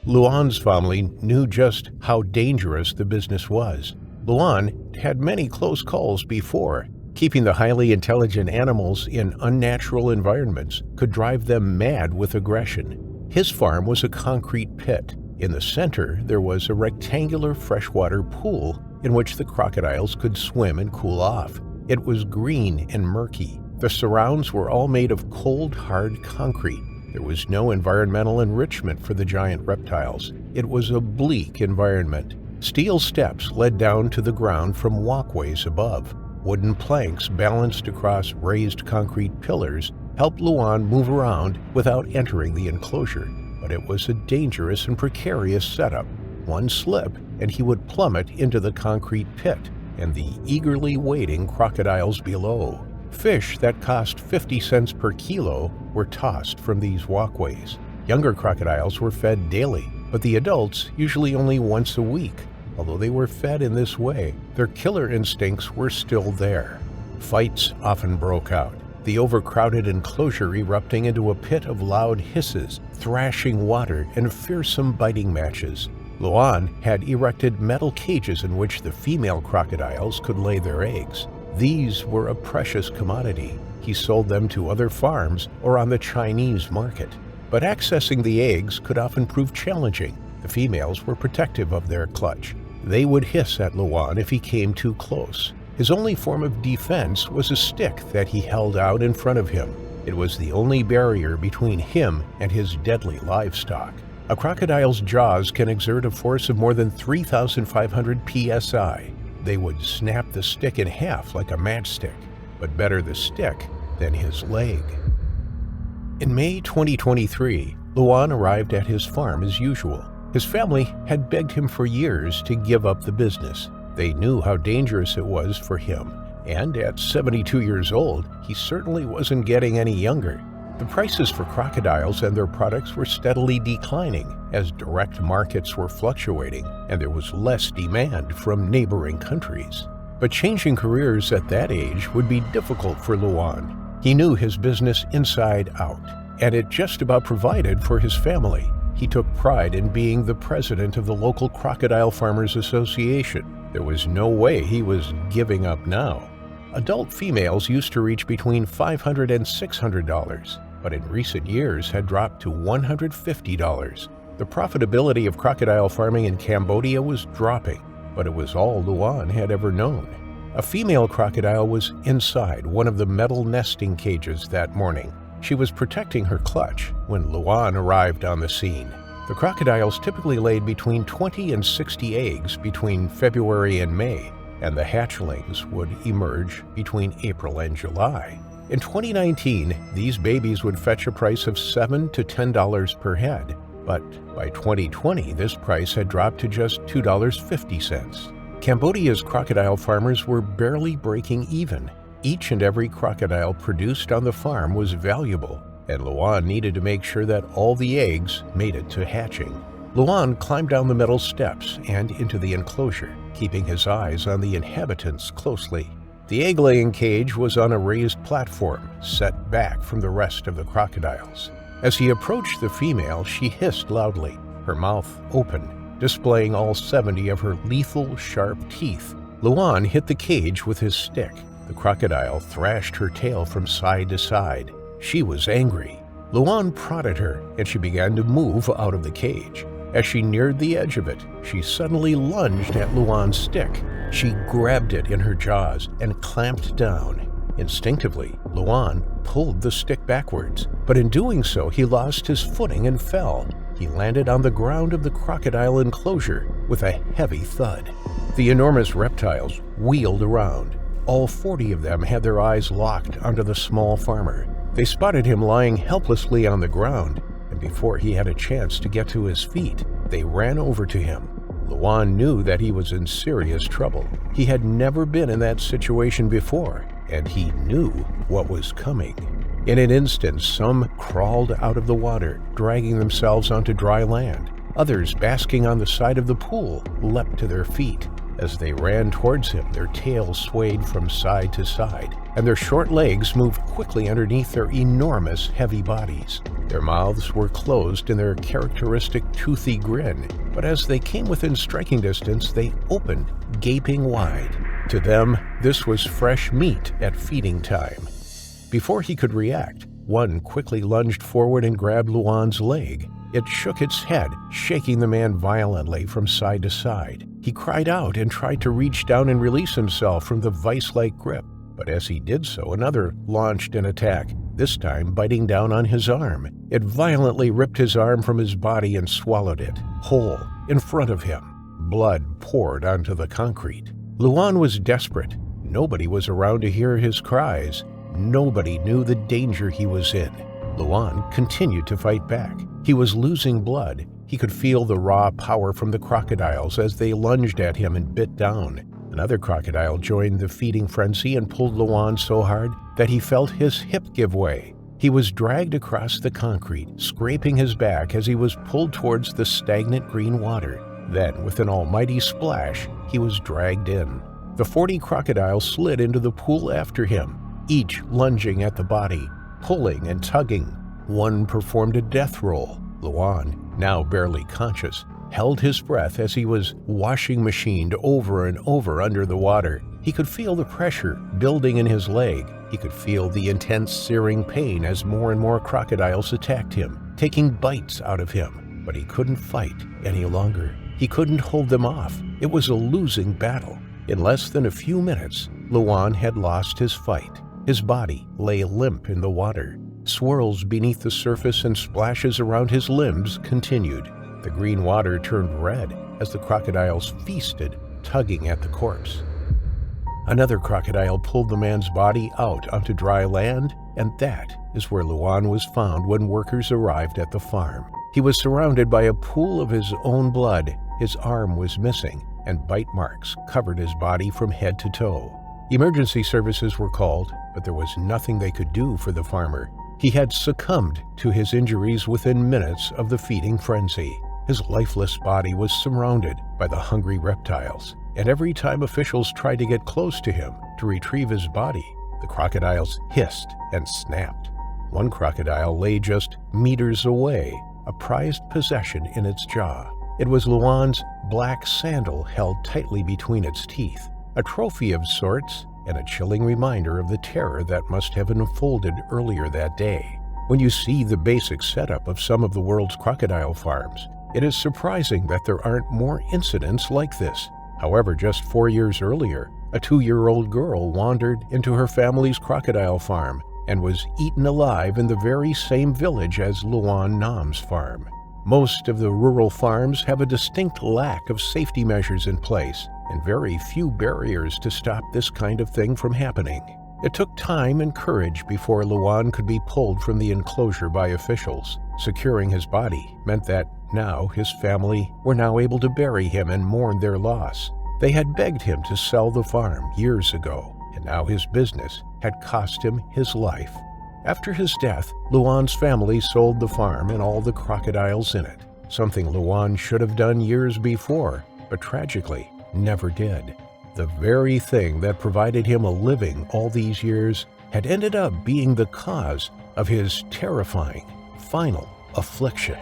Luam's family knew just how dangerous the business was. Luam had many close calls before. Keeping the highly intelligent animals in unnatural environments could drive them mad with aggression. His farm was a concrete pit. In the center, there was a rectangular freshwater pool in which the crocodiles could swim and cool off. It was green and murky. The surrounds were all made of cold, hard concrete. There was no environmental enrichment for the giant reptiles. It was a bleak environment. Steel steps led down to the ground from walkways above. Wooden planks balanced across raised concrete pillars helped Luam move around without entering the enclosure. But it was a dangerous and precarious setup. One slip, and he would plummet into the concrete pit and the eagerly waiting crocodiles below. Fish that cost 50 cents per kilo were tossed from these walkways. Younger crocodiles were fed daily, but the adults usually only once a week. Although they were fed in this way, their killer instincts were still there. Fights often broke out, the overcrowded enclosure erupting into a pit of loud hisses, thrashing water, and fearsome biting matches. Luam had erected metal cages in which the female crocodiles could lay their eggs. These were a precious commodity. He sold them to other farms or on the Chinese market. But accessing the eggs could often prove challenging. The females were protective of their clutch. They would hiss at Luam if he came too close. His only form of defense was a stick that he held out in front of him. It was the only barrier between him and his deadly livestock. A crocodile's jaws can exert a force of more than 3,500 psi. They would snap the stick in half like a matchstick, but better the stick than his leg. In May 2023, Luam arrived at his farm as usual. His family had begged him for years to give up the business. They knew how dangerous it was for him, and at 72 years old, he certainly wasn't getting any younger. The prices for crocodiles and their products were steadily declining as direct markets were fluctuating and there was less demand from neighboring countries. But changing careers at that age would be difficult for Luam. He knew his business inside out, and it just about provided for his family. He took pride in being the president of the local Crocodile Farmers Association. There was no way he was giving up now. Adult females used to reach between $500 and $600, but in recent years had dropped to $150. The profitability of crocodile farming in Cambodia was dropping, but it was all Luam had ever known. A female crocodile was inside one of the metal nesting cages that morning. She was protecting her clutch when Luam arrived on the scene. The crocodiles typically laid between 20 and 60 eggs between February and May, and the hatchlings would emerge between April and July. In 2019, these babies would fetch a price of $7 to $10 per head, but by 2020, this price had dropped to just $2.50. Cambodia's crocodile farmers were barely breaking even. Each and every crocodile produced on the farm was valuable. and Luam needed to make sure that all the eggs made it to hatching. Luam climbed down the metal steps and into the enclosure, keeping his eyes on the inhabitants closely. The egg-laying cage was on a raised platform, set back from the rest of the crocodiles. As he approached the female, she hissed loudly, her mouth open, displaying all 70 of her lethal, sharp teeth. Luam hit the cage with his stick. The crocodile thrashed her tail from side to side. She was angry. Luam prodded her, and she began to move out of the cage. As she neared the edge of it, she suddenly lunged at Luam's stick. She grabbed it in her jaws and clamped down. Instinctively, Luam pulled the stick backwards, but in doing so, he lost his footing and fell. He landed on the ground of the crocodile enclosure with a heavy thud. The enormous reptiles wheeled around. All 40 of them had their eyes locked onto the small farmer. They spotted him lying helplessly on the ground, and before he had a chance to get to his feet, they ran over to him. Luam knew that he was in serious trouble. He had never been in that situation before, and he knew what was coming. In an instant, some crawled out of the water, dragging themselves onto dry land. Others, basking on the side of the pool, leapt to their feet. As they ran towards him, their tails swayed from side to side, and their short legs moved quickly underneath their enormous, heavy bodies. Their mouths were closed in their characteristic toothy grin, but as they came within striking distance, they opened, gaping wide. To them, this was fresh meat at feeding time. Before he could react, one quickly lunged forward and grabbed Luam's leg. It shook its head, shaking the man violently from side to side. He cried out and tried to reach down and release himself from the vice-like grip. But as he did so, another launched an attack, this time biting down on his arm. It violently ripped his arm from his body and swallowed it, whole, in front of him. Blood poured onto the concrete. Luam was desperate. Nobody was around to hear his cries. Nobody knew the danger he was in. Luam continued to fight back. He was losing blood. He could feel the raw power from the crocodiles as they lunged at him and bit down. Another crocodile joined the feeding frenzy and pulled Luam so hard that he felt his hip give way. He was dragged across the concrete, scraping his back as he was pulled towards the stagnant green water. Then, with an almighty splash, he was dragged in. The 40 crocodiles slid into the pool after him, each lunging at the body, pulling and tugging. One performed a death roll. Luam, now barely conscious, held his breath as he was washing machined over and over under the water. He could feel the pressure building in his leg. He could feel the intense searing pain as more and more crocodiles attacked him, taking bites out of him. But he couldn't fight any longer. He couldn't hold them off. It was a losing battle. In less than a few minutes, Luam had lost his fight. His body lay limp in the water. Swirls beneath the surface and splashes around his limbs continued. The green water turned red as the crocodiles feasted, tugging at the corpse. Another crocodile pulled the man's body out onto dry land, and that is where Luam was found when workers arrived at the farm. He was surrounded by a pool of his own blood. His arm was missing, and bite marks covered his body from head to toe. Emergency services were called, but there was nothing they could do for the farmer. He had succumbed to his injuries within minutes of the feeding frenzy. His lifeless body was surrounded by the hungry reptiles, and every time officials tried to get close to him to retrieve his body, the crocodiles hissed and snapped. One crocodile lay just meters away, a prized possession in its jaw. It was Luam's black sandal held tightly between its teeth, a trophy of sorts, and a chilling reminder of the terror that must have unfolded earlier that day. When you see the basic setup of some of the world's crocodile farms, it is surprising that there aren't more incidents like this. However, just 4 years earlier, a 2-year-old girl wandered into her family's crocodile farm and was eaten alive in the very same village as Luam Nam's farm. Most of the rural farms have a distinct lack of safety measures in place, and very few barriers to stop this kind of thing from happening. It took time and courage before Luam could be pulled from the enclosure by officials. Securing his body meant that now his family were now able to bury him and mourn their loss. They had begged him to sell the farm years ago, and now his business had cost him his life. After his death, Luan's family sold the farm and all the crocodiles in it, something Luan should have done years before, but tragically never did. The very thing that provided him a living all these years had ended up being the cause of his terrifying final affliction.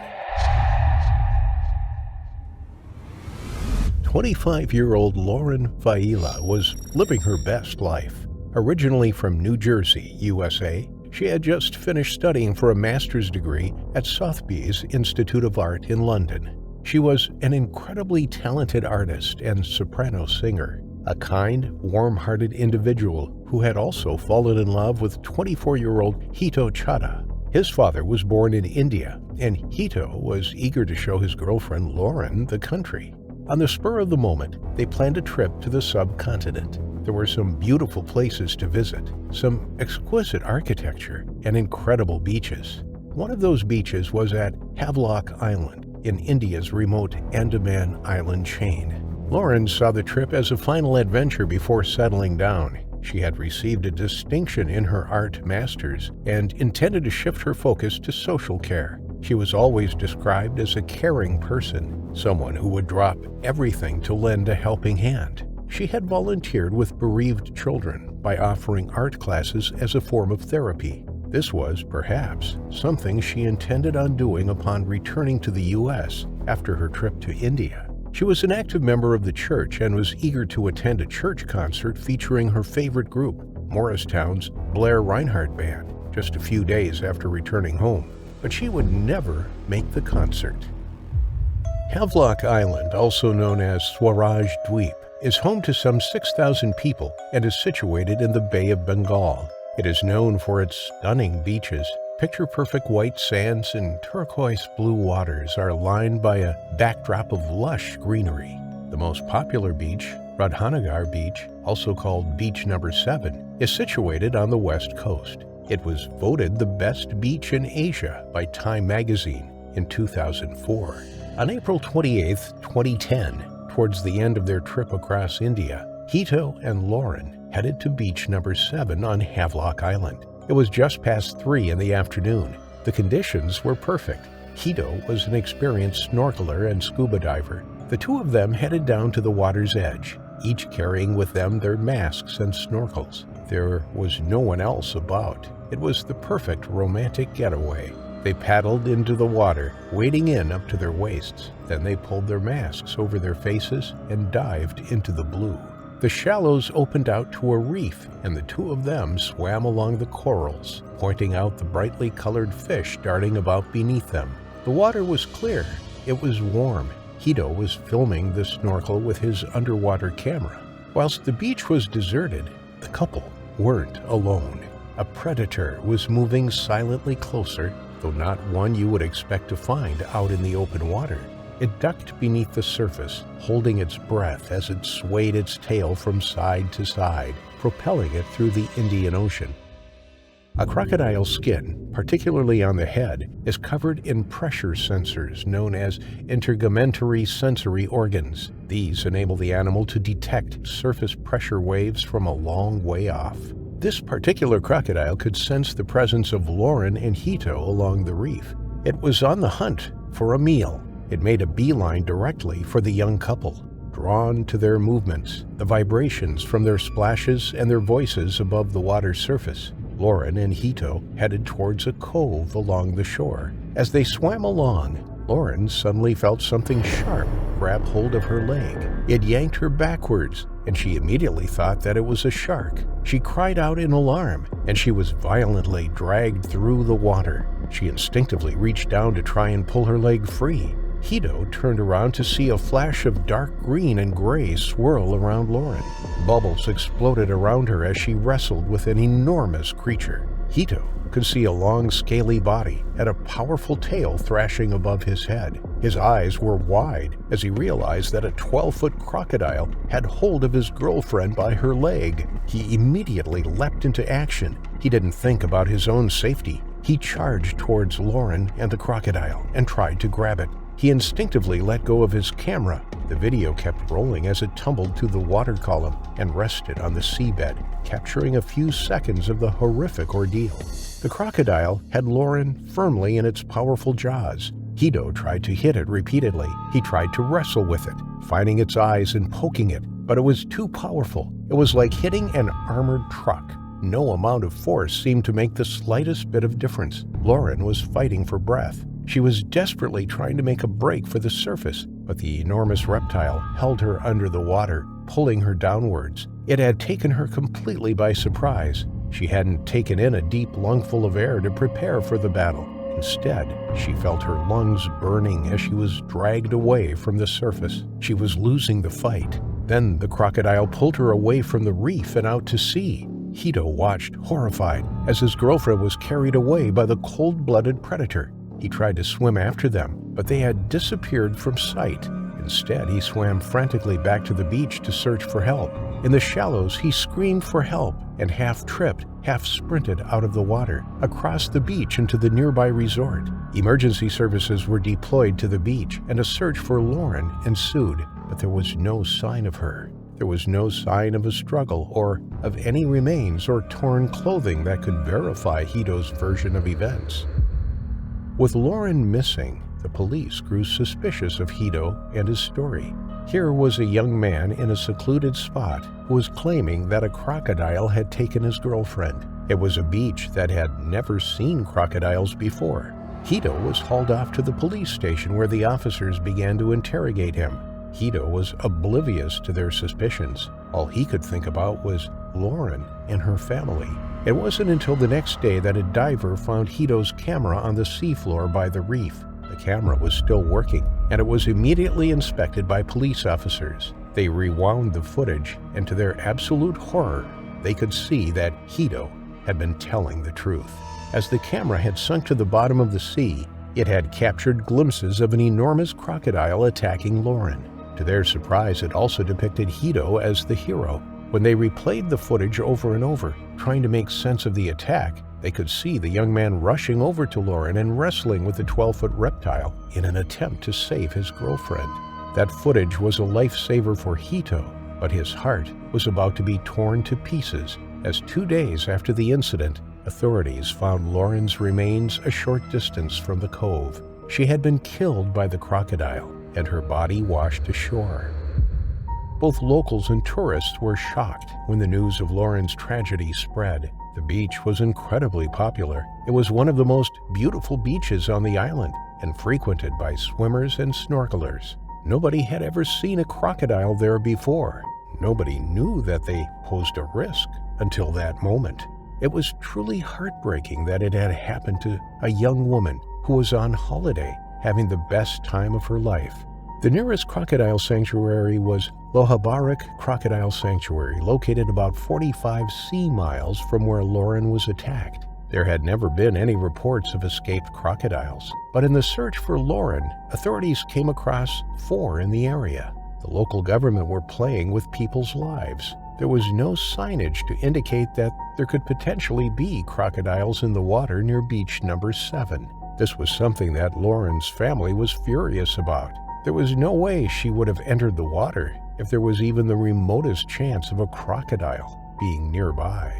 25-year-old Lauren Failla was living her best life. Originally from New Jersey, USA, she had just finished studying for a master's degree at Sotheby's Institute of Art in London. She was an incredibly talented artist and soprano singer, a kind, warm-hearted individual who had also fallen in love with 24-year-old Hito Chadha. His father was born in India, and Hito was eager to show his girlfriend Lauren the country. On the spur of the moment, they planned a trip to the subcontinent. There were some beautiful places to visit, some exquisite architecture, and incredible beaches. One of those beaches was at Havelock Island, in India's remote Andaman Island chain. Lauren saw the trip as a final adventure before settling down. She had received a distinction in her art masters and intended to shift her focus to social care. She was always described as a caring person, someone who would drop everything to lend a helping hand. She had volunteered with bereaved children by offering art classes as a form of therapy. This was, perhaps, something she intended on doing upon returning to the U.S. after her trip to India. She was an active member of the church and was eager to attend a church concert featuring her favorite group, Morristown's Blair Reinhardt Band, just a few days after returning home. But she would never make the concert. Havelock Island, also known as Swaraj Dweep, is home to some 6,000 people and is situated in the Bay of Bengal. It is known for its stunning beaches. Picture-perfect white sands and turquoise blue waters are lined by a backdrop of lush greenery. The most popular beach, Radhanagar Beach, also called Beach Number 7, is situated on the west coast. It was voted the best beach in Asia by Time magazine in 2004. On April 28, 2010, towards the end of their trip across India, Hito and Lauren headed to Beach Number 7 on Havelock Island. It was just past 3 in the afternoon. The conditions were perfect. Hito was an experienced snorkeler and scuba diver. The two of them headed down to the water's edge, each carrying with them their masks and snorkels. There was no one else about. It was the perfect romantic getaway. They paddled into the water, wading in up to their waists. Then they pulled their masks over their faces and dived into the blue. The shallows opened out to a reef, and the two of them swam along the corals, pointing out the brightly colored fish darting about beneath them. The water was clear. It was warm. Hito was filming the snorkel with his underwater camera. Whilst the beach was deserted, the couple weren't alone. A predator was moving silently closer, though not one you would expect to find out in the open water. It ducked beneath the surface, holding its breath as it swayed its tail from side to side, propelling it through the Indian Ocean. A crocodile's skin, particularly on the head, is covered in pressure sensors known as integumentary sensory organs. These enable the animal to detect surface pressure waves from a long way off. This particular crocodile could sense the presence of Lauren and Hito along the reef. It was on the hunt for a meal. It made a beeline directly for the young couple, drawn to their movements, the vibrations from their splashes and their voices above the water's surface. Lauren and Hito headed towards a cove along the shore. As they swam along, Lauren suddenly felt something sharp grab hold of her leg. It yanked her backwards, and she immediately thought that it was a shark. She cried out in alarm, and she was violently dragged through the water. She instinctively reached down to try and pull her leg free. Hito turned around to see a flash of dark green and gray swirl around Lauren. Bubbles exploded around her as she wrestled with an enormous creature. Hito could see a long, scaly body and a powerful tail thrashing above his head. His eyes were wide as he realized that a 12-foot crocodile had hold of his girlfriend by her leg. He immediately leapt into action. He didn't think about his own safety. He charged towards Lauren and the crocodile and tried to grab it. He instinctively let go of his camera. The video kept rolling as it tumbled to the water column and rested on the seabed, capturing a few seconds of the horrific ordeal. The crocodile had Lauren firmly in its powerful jaws. Hito tried to hit it repeatedly. He tried to wrestle with it, finding its eyes and poking it, but it was too powerful. It was like hitting an armored truck. No amount of force seemed to make the slightest bit of difference. Lauren was fighting for breath. She was desperately trying to make a break for the surface, but the enormous reptile held her under the water, pulling her downwards. It had taken her completely by surprise. She hadn't taken in a deep lungful of air to prepare for the battle. Instead, she felt her lungs burning as she was dragged away from the surface. She was losing the fight. Then the crocodile pulled her away from the reef and out to sea. Hito watched, horrified, as his girlfriend was carried away by the cold-blooded predator. He tried to swim after them, but they had disappeared from sight. Instead, he swam frantically back to the beach to search for help. In the shallows, he screamed for help and half-tripped, half-sprinted out of the water, across the beach into the nearby resort. Emergency services were deployed to the beach, and a search for Lauren ensued, but there was no sign of her. There was no sign of a struggle or of any remains or torn clothing that could verify Hito's version of events. With Lauren missing, the police grew suspicious of Hito and his story. Here was a young man in a secluded spot who was claiming that a crocodile had taken his girlfriend. It was a beach that had never seen crocodiles before. Hito was hauled off to the police station where the officers began to interrogate him. Hito was oblivious to their suspicions. All he could think about was Lauren and her family. It wasn't until the next day that a diver found Hito's camera on the seafloor by the reef. The camera was still working, and it was immediately inspected by police officers. They rewound the footage, and to their absolute horror, they could see that Hito had been telling the truth. As the camera had sunk to the bottom of the sea, it had captured glimpses of an enormous crocodile attacking Lauren. To their surprise, it also depicted Hito as the hero. When they replayed the footage over and over, trying to make sense of the attack, they could see the young man rushing over to Lauren and wrestling with the 12-foot reptile in an attempt to save his girlfriend. That footage was a lifesaver for Hito, but his heart was about to be torn to pieces as 2 days after the incident, authorities found Lauren's remains a short distance from the cove. She had been killed by the crocodile, and her body washed ashore. Both locals and tourists were shocked when the news of Lauren's tragedy spread. The beach was incredibly popular. It was one of the most beautiful beaches on the island and frequented by swimmers and snorkelers. Nobody had ever seen a crocodile there before. Nobody knew that they posed a risk until that moment. It was truly heartbreaking that it had happened to a young woman who was on holiday, having the best time of her life. The nearest crocodile sanctuary was Lohabarak Crocodile Sanctuary, located about 45 sea miles from where Lauren was attacked. There had never been any reports of escaped crocodiles, but in the search for Lauren, authorities came across 4 in the area. The local government were playing with people's lives. There was no signage to indicate that there could potentially be crocodiles in the water near beach number 7. This was something that Lauren's family was furious about. There was no way she would have entered the water if there was even the remotest chance of a crocodile being nearby.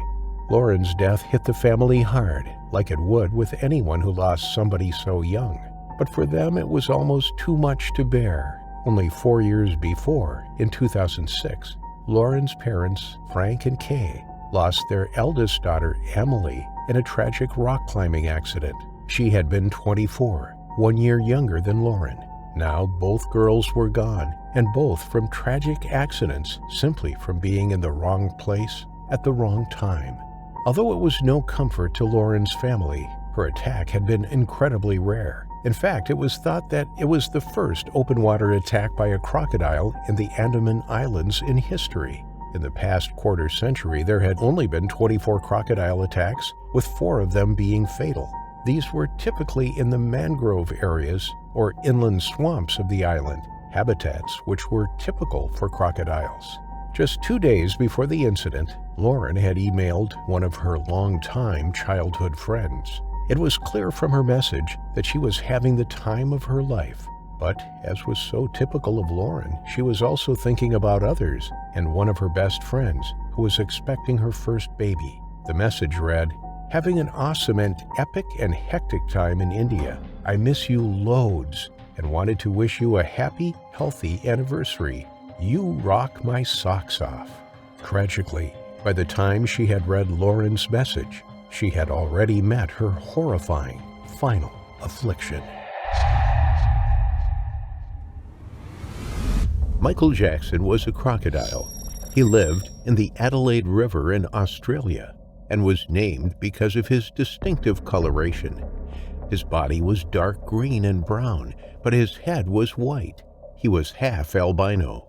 Lauren's death hit the family hard, like it would with anyone who lost somebody so young. But for them, it was almost too much to bear. Only 4 years before, in 2006, Lauren's parents, Frank and Kay, lost their eldest daughter, Emily, in a tragic rock climbing accident. She had been 24, 1 year younger than Lauren. Now both girls were gone, and both from tragic accidents, simply from being in the wrong place at the wrong time. Although it was no comfort to Lauren's family, her attack had been incredibly rare. In fact, it was thought that it was the first open water attack by a crocodile in the Andaman Islands in history. In the past quarter century, there had only been 24 crocodile attacks, with 4 of them being fatal. These were typically in the mangrove areas or inland swamps of the island, habitats which were typical for crocodiles. Just 2 days before the incident, Lauren had emailed one of her longtime childhood friends. It was clear from her message that she was having the time of her life. But, as was so typical of Lauren, she was also thinking about others and one of her best friends who was expecting her first baby. The message read, "Having an awesome and epic and hectic time in India. I miss you loads and wanted to wish you a happy, healthy anniversary. You rock my socks off." Tragically, by the time she had read Lauren's message, she had already met her horrifying final affliction. Michael Jackson was a crocodile. He lived in the Adelaide River in Australia and was named because of his distinctive coloration. His body was dark green and brown, but his head was white. He was half albino.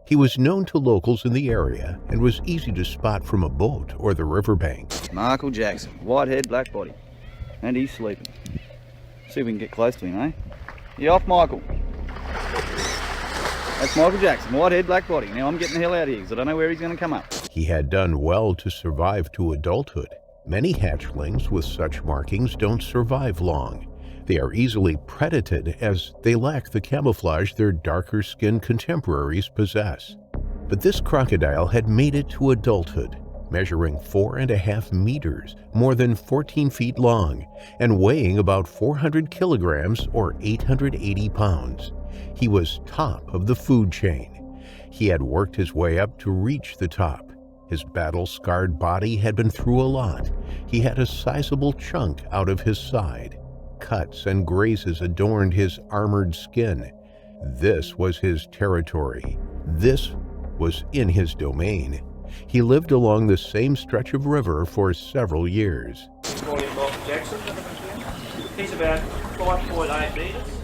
He was known to locals in the area and was easy to spot from a boat or the riverbank. Michael Jackson, white head, black body. And he's sleeping. See if we can get close to him, eh? You off, Michael? That's Michael Jackson, white head, black body. Now I'm getting the hell out of here because I don't know where he's going to come up. He had done well to survive to adulthood. Many hatchlings with such markings don't survive long. They are easily predated as they lack the camouflage their darker-skinned contemporaries possess. But this crocodile had made it to adulthood, measuring 4.5 meters, more than 14 feet long, and weighing about 400 kilograms or 880 pounds. He was top of the food chain. He had worked his way up to reach the top. His battle-scarred body had been through a lot. He had a sizable chunk out of his side. Cuts and grazes adorned his armored skin. This was his territory. This was in his domain. He lived along the same stretch of river for several years. Michael Jackson. He's about 5.8 metres.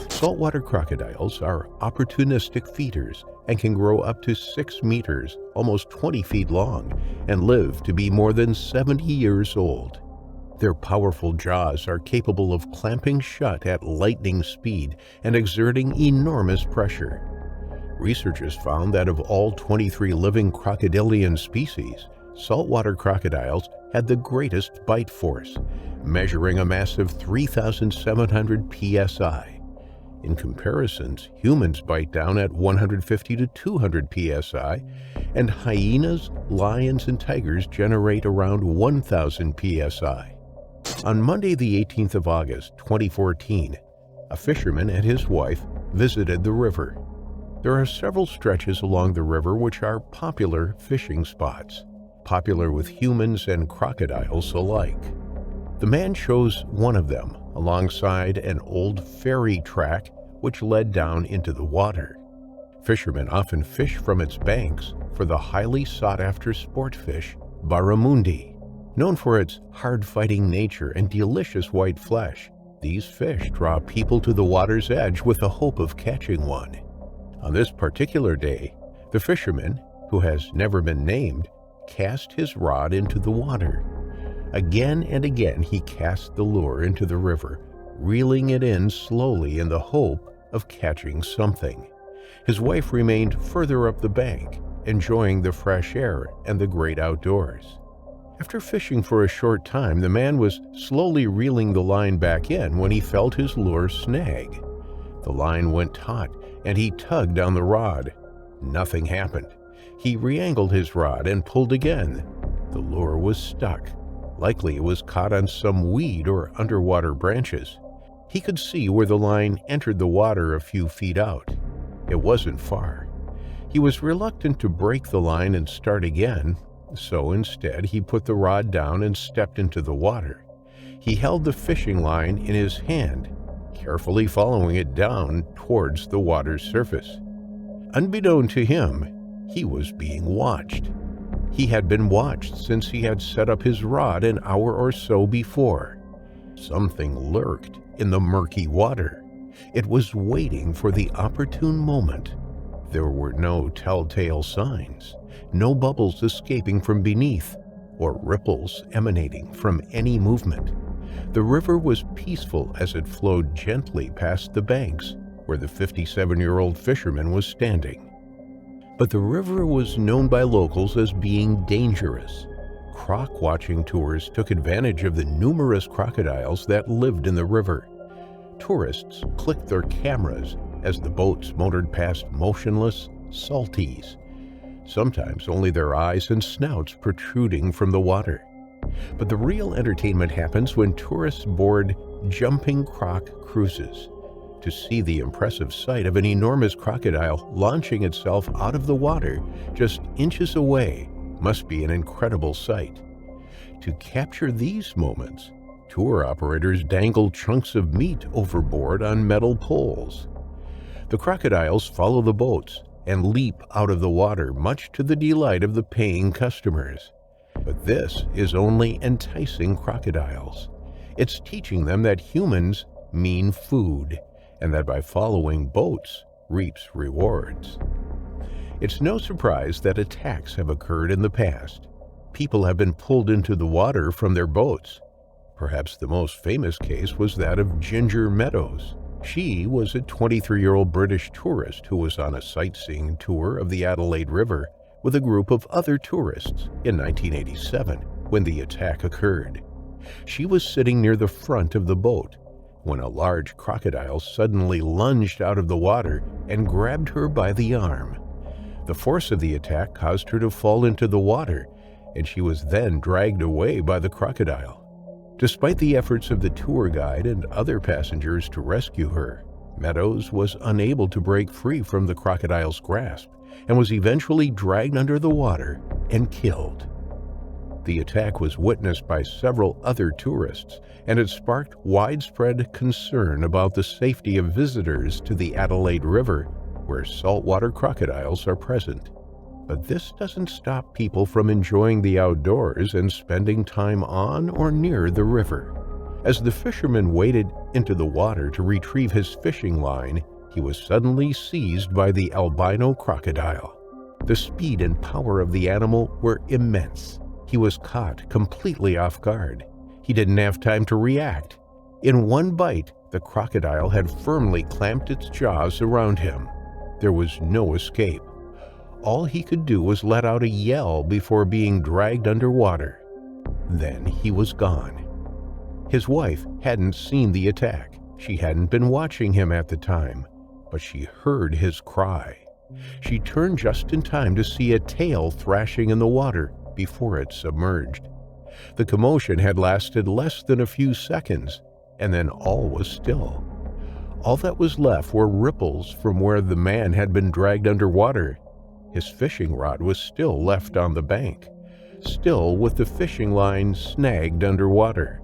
Saltwater crocodiles are opportunistic feeders and can grow up to 6 meters, almost 20 feet long, and live to be more than 70 years old. Their powerful jaws are capable of clamping shut at lightning speed and exerting enormous pressure. Researchers found that of all 23 living crocodilian species, saltwater crocodiles had the greatest bite force, measuring a massive 3,700 psi. In comparisons, humans bite down at 150 to 200 psi, and hyenas, lions, and tigers generate around 1,000 psi. On Monday, the 18th of August, 2014, a fisherman and his wife visited the river. There are several stretches along the river which are popular fishing spots, popular with humans and crocodiles alike. The man chose one of them alongside an old ferry track which led down into the water. Fishermen often fish from its banks for the highly sought-after sport fish, barramundi. Known for its hard-fighting nature and delicious white flesh, these fish draw people to the water's edge with the hope of catching one. On this particular day, the fisherman, who has never been named, cast his rod into the water. Again and again he cast the lure into the river, reeling it in slowly in the hope of catching something. His wife remained further up the bank, enjoying the fresh air and the great outdoors. After fishing for a short time, the man was slowly reeling the line back in when he felt his lure snag. The line went taut, and he tugged on the rod. Nothing happened. He re-angled his rod and pulled again. The lure was stuck. Likely it was caught on some weed or underwater branches. He could see where the line entered the water a few feet out. It wasn't far. He was reluctant to break the line and start again, so instead he put the rod down and stepped into the water. He held the fishing line in his hand, carefully following it down towards the water's surface. Unbeknown to him, he was being watched. He had been watched since he had set up his rod an hour or so before. Something lurked in the murky water. It was waiting for the opportune moment. There were no telltale signs, no bubbles escaping from beneath, or ripples emanating from any movement. The river was peaceful as it flowed gently past the banks where the 57-year-old fisherman was standing. But the river was known by locals as being dangerous. Croc-watching tours took advantage of the numerous crocodiles that lived in the river. Tourists clicked their cameras as the boats motored past motionless salties, sometimes only their eyes and snouts protruding from the water. But the real entertainment happens when tourists board jumping croc cruises. To see the impressive sight of an enormous crocodile launching itself out of the water just inches away must be an incredible sight. To capture these moments, tour operators dangle chunks of meat overboard on metal poles. The crocodiles follow the boats and leap out of the water, much to the delight of the paying customers. But this is only enticing crocodiles. It's teaching them that humans mean food, and that by following boats reaps rewards. It's no surprise that attacks have occurred in the past. People have been pulled into the water from their boats. Perhaps the most famous case was that of Ginger Meadows. She was a 23-year-old British tourist who was on a sightseeing tour of the Adelaide River with a group of other tourists in 1987 when the attack occurred. She was sitting near the front of the boat when a large crocodile suddenly lunged out of the water and grabbed her by the arm. The force of the attack caused her to fall into the water, and she was then dragged away by the crocodile. Despite the efforts of the tour guide and other passengers to rescue her, Meadows was unable to break free from the crocodile's grasp and was eventually dragged under the water and killed. The attack was witnessed by several other tourists, and it sparked widespread concern about the safety of visitors to the Adelaide River, where saltwater crocodiles are present. But this doesn't stop people from enjoying the outdoors and spending time on or near the river. As the fisherman waded into the water to retrieve his fishing line, he was suddenly seized by the albino crocodile. The speed and power of the animal were immense. He was caught completely off guard. He didn't have time to react. In one bite, the crocodile had firmly clamped its jaws around him. There was no escape. All he could do was let out a yell before being dragged underwater. Then he was gone. His wife hadn't seen the attack. She hadn't been watching him at the time, but she heard his cry. She turned just in time to see a tail thrashing in the water before it submerged. The commotion had lasted less than a few seconds, and then all was still. All that was left were ripples from where the man had been dragged underwater. His fishing rod was still left on the bank, still with the fishing line snagged underwater.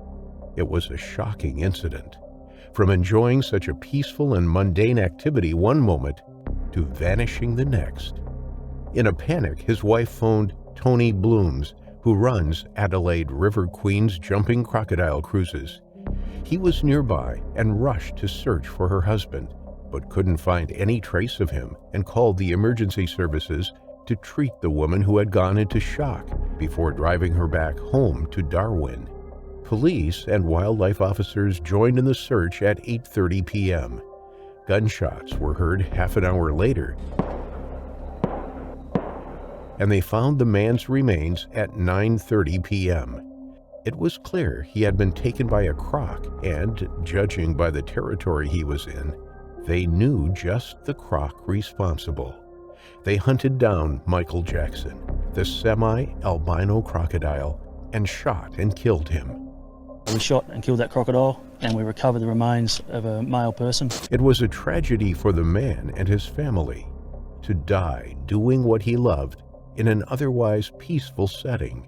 It was a shocking incident. From enjoying such a peaceful and mundane activity one moment to vanishing the next. In a panic, his wife phoned Tony Blooms, who runs Adelaide River Queen's jumping crocodile cruises. He was nearby and rushed to search for her husband, but couldn't find any trace of him and called the emergency services to treat the woman who had gone into shock before driving her back home to Darwin. Police and wildlife officers joined in the search at 8:30 p.m. Gunshots were heard half an hour later, and they found the man's remains at 9:30 p.m. It was clear he had been taken by a croc, and, judging by the territory he was in, they knew just the croc responsible. They hunted down Michael Jackson, the semi-albino crocodile, and shot and killed him. We shot and killed that crocodile, and we recovered the remains of a male person. It was a tragedy for the man and his family to die doing what he loved in an otherwise peaceful setting.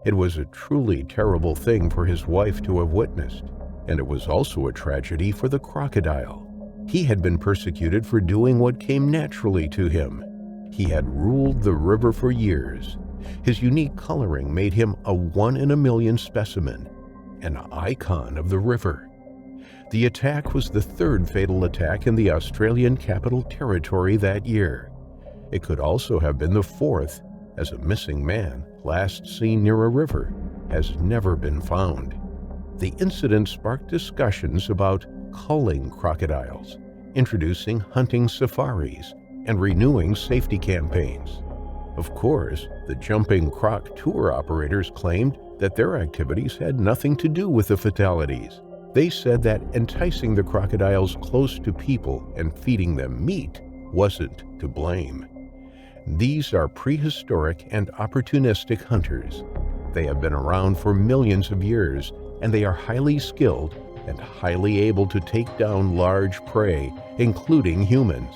It was a truly terrible thing for his wife to have witnessed, and it was also a tragedy for the crocodile. He had been persecuted for doing what came naturally to him. He had ruled the river for years. His unique coloring made him a one-in-a-million specimen, an icon of the river. The attack was the third fatal attack in the Australian Capital Territory that year. It could also have been the fourth, as a missing man, last seen near a river, has never been found. The incident sparked discussions about culling crocodiles, introducing hunting safaris, and renewing safety campaigns. Of course, the jumping croc tour operators claimed that their activities had nothing to do with the fatalities. They said that enticing the crocodiles close to people and feeding them meat wasn't to blame. These are prehistoric and opportunistic hunters. They have been around for millions of years, and they are highly skilled and highly able to take down large prey, including humans.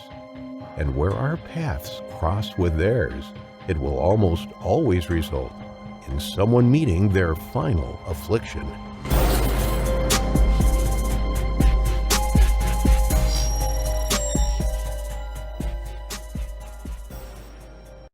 And where our paths cross with theirs, it will almost always result in someone meeting their final affliction.